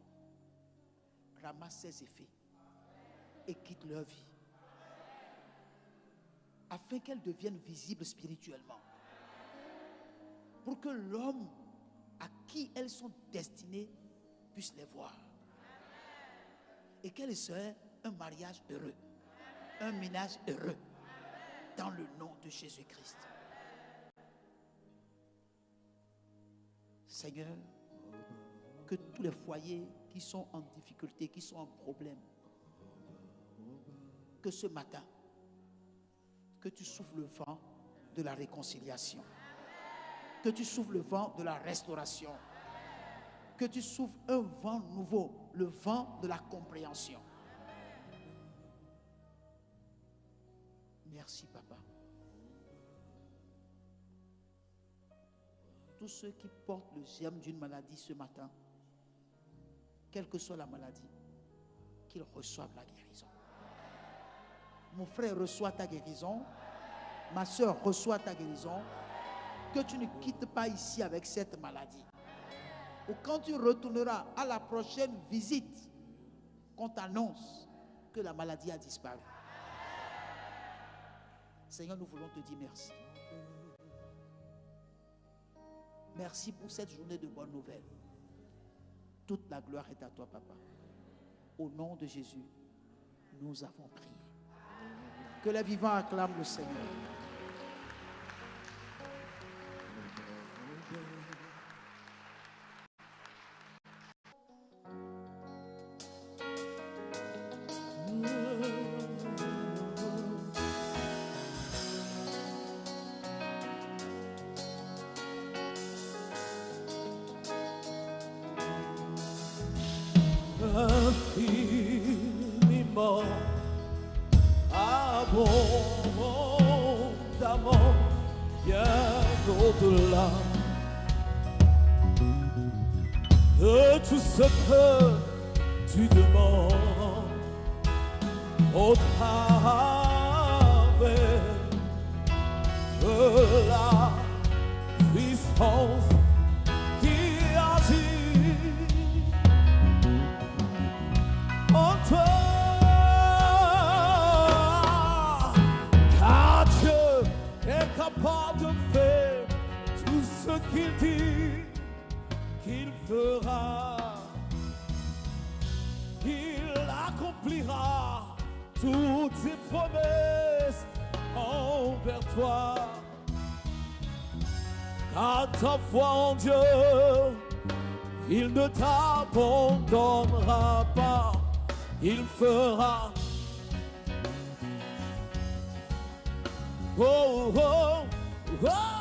ramasse ses effets et quitte leur vie, afin qu'elles deviennent visibles spirituellement, pour que l'homme à qui elles sont destinées puisse les voir, et qu'elles soient un mariage heureux, un ménage heureux, dans le nom de Jésus-Christ. Seigneur, que tous les foyers qui sont en difficulté, qui sont en problème, que ce matin, que tu souffles le vent de la réconciliation, que tu souffles le vent de la restauration, que tu souffles un vent nouveau, le vent de la compréhension. Merci, Papa. Tous ceux qui portent le germe d'une maladie ce matin, quelle que soit la maladie, qu'ils reçoivent la guérison. Mon frère reçoit ta guérison. Ma soeur reçoit ta guérison. Que tu ne quittes pas ici avec cette maladie. Ou quand tu retourneras à la prochaine visite, qu'on t'annonce que la maladie a disparu. Seigneur, nous voulons te dire merci. Merci pour cette journée de bonnes nouvelles. Toute la gloire est à toi, Papa. Au nom de Jésus, nous avons prié. Que les vivants acclament le Seigneur. Infiniment, abondamment, bien au-delà de tout ce que tu demandes au travers de la vie puissance qui agit en toi. Car Dieu est capable de faire tout ce qu'il dit qu'il fera. Il accomplira toutes ses promesses envers toi. Car ta foi en Dieu, il ne t'abandonnera pas. Il fera. Oh, oh, oh.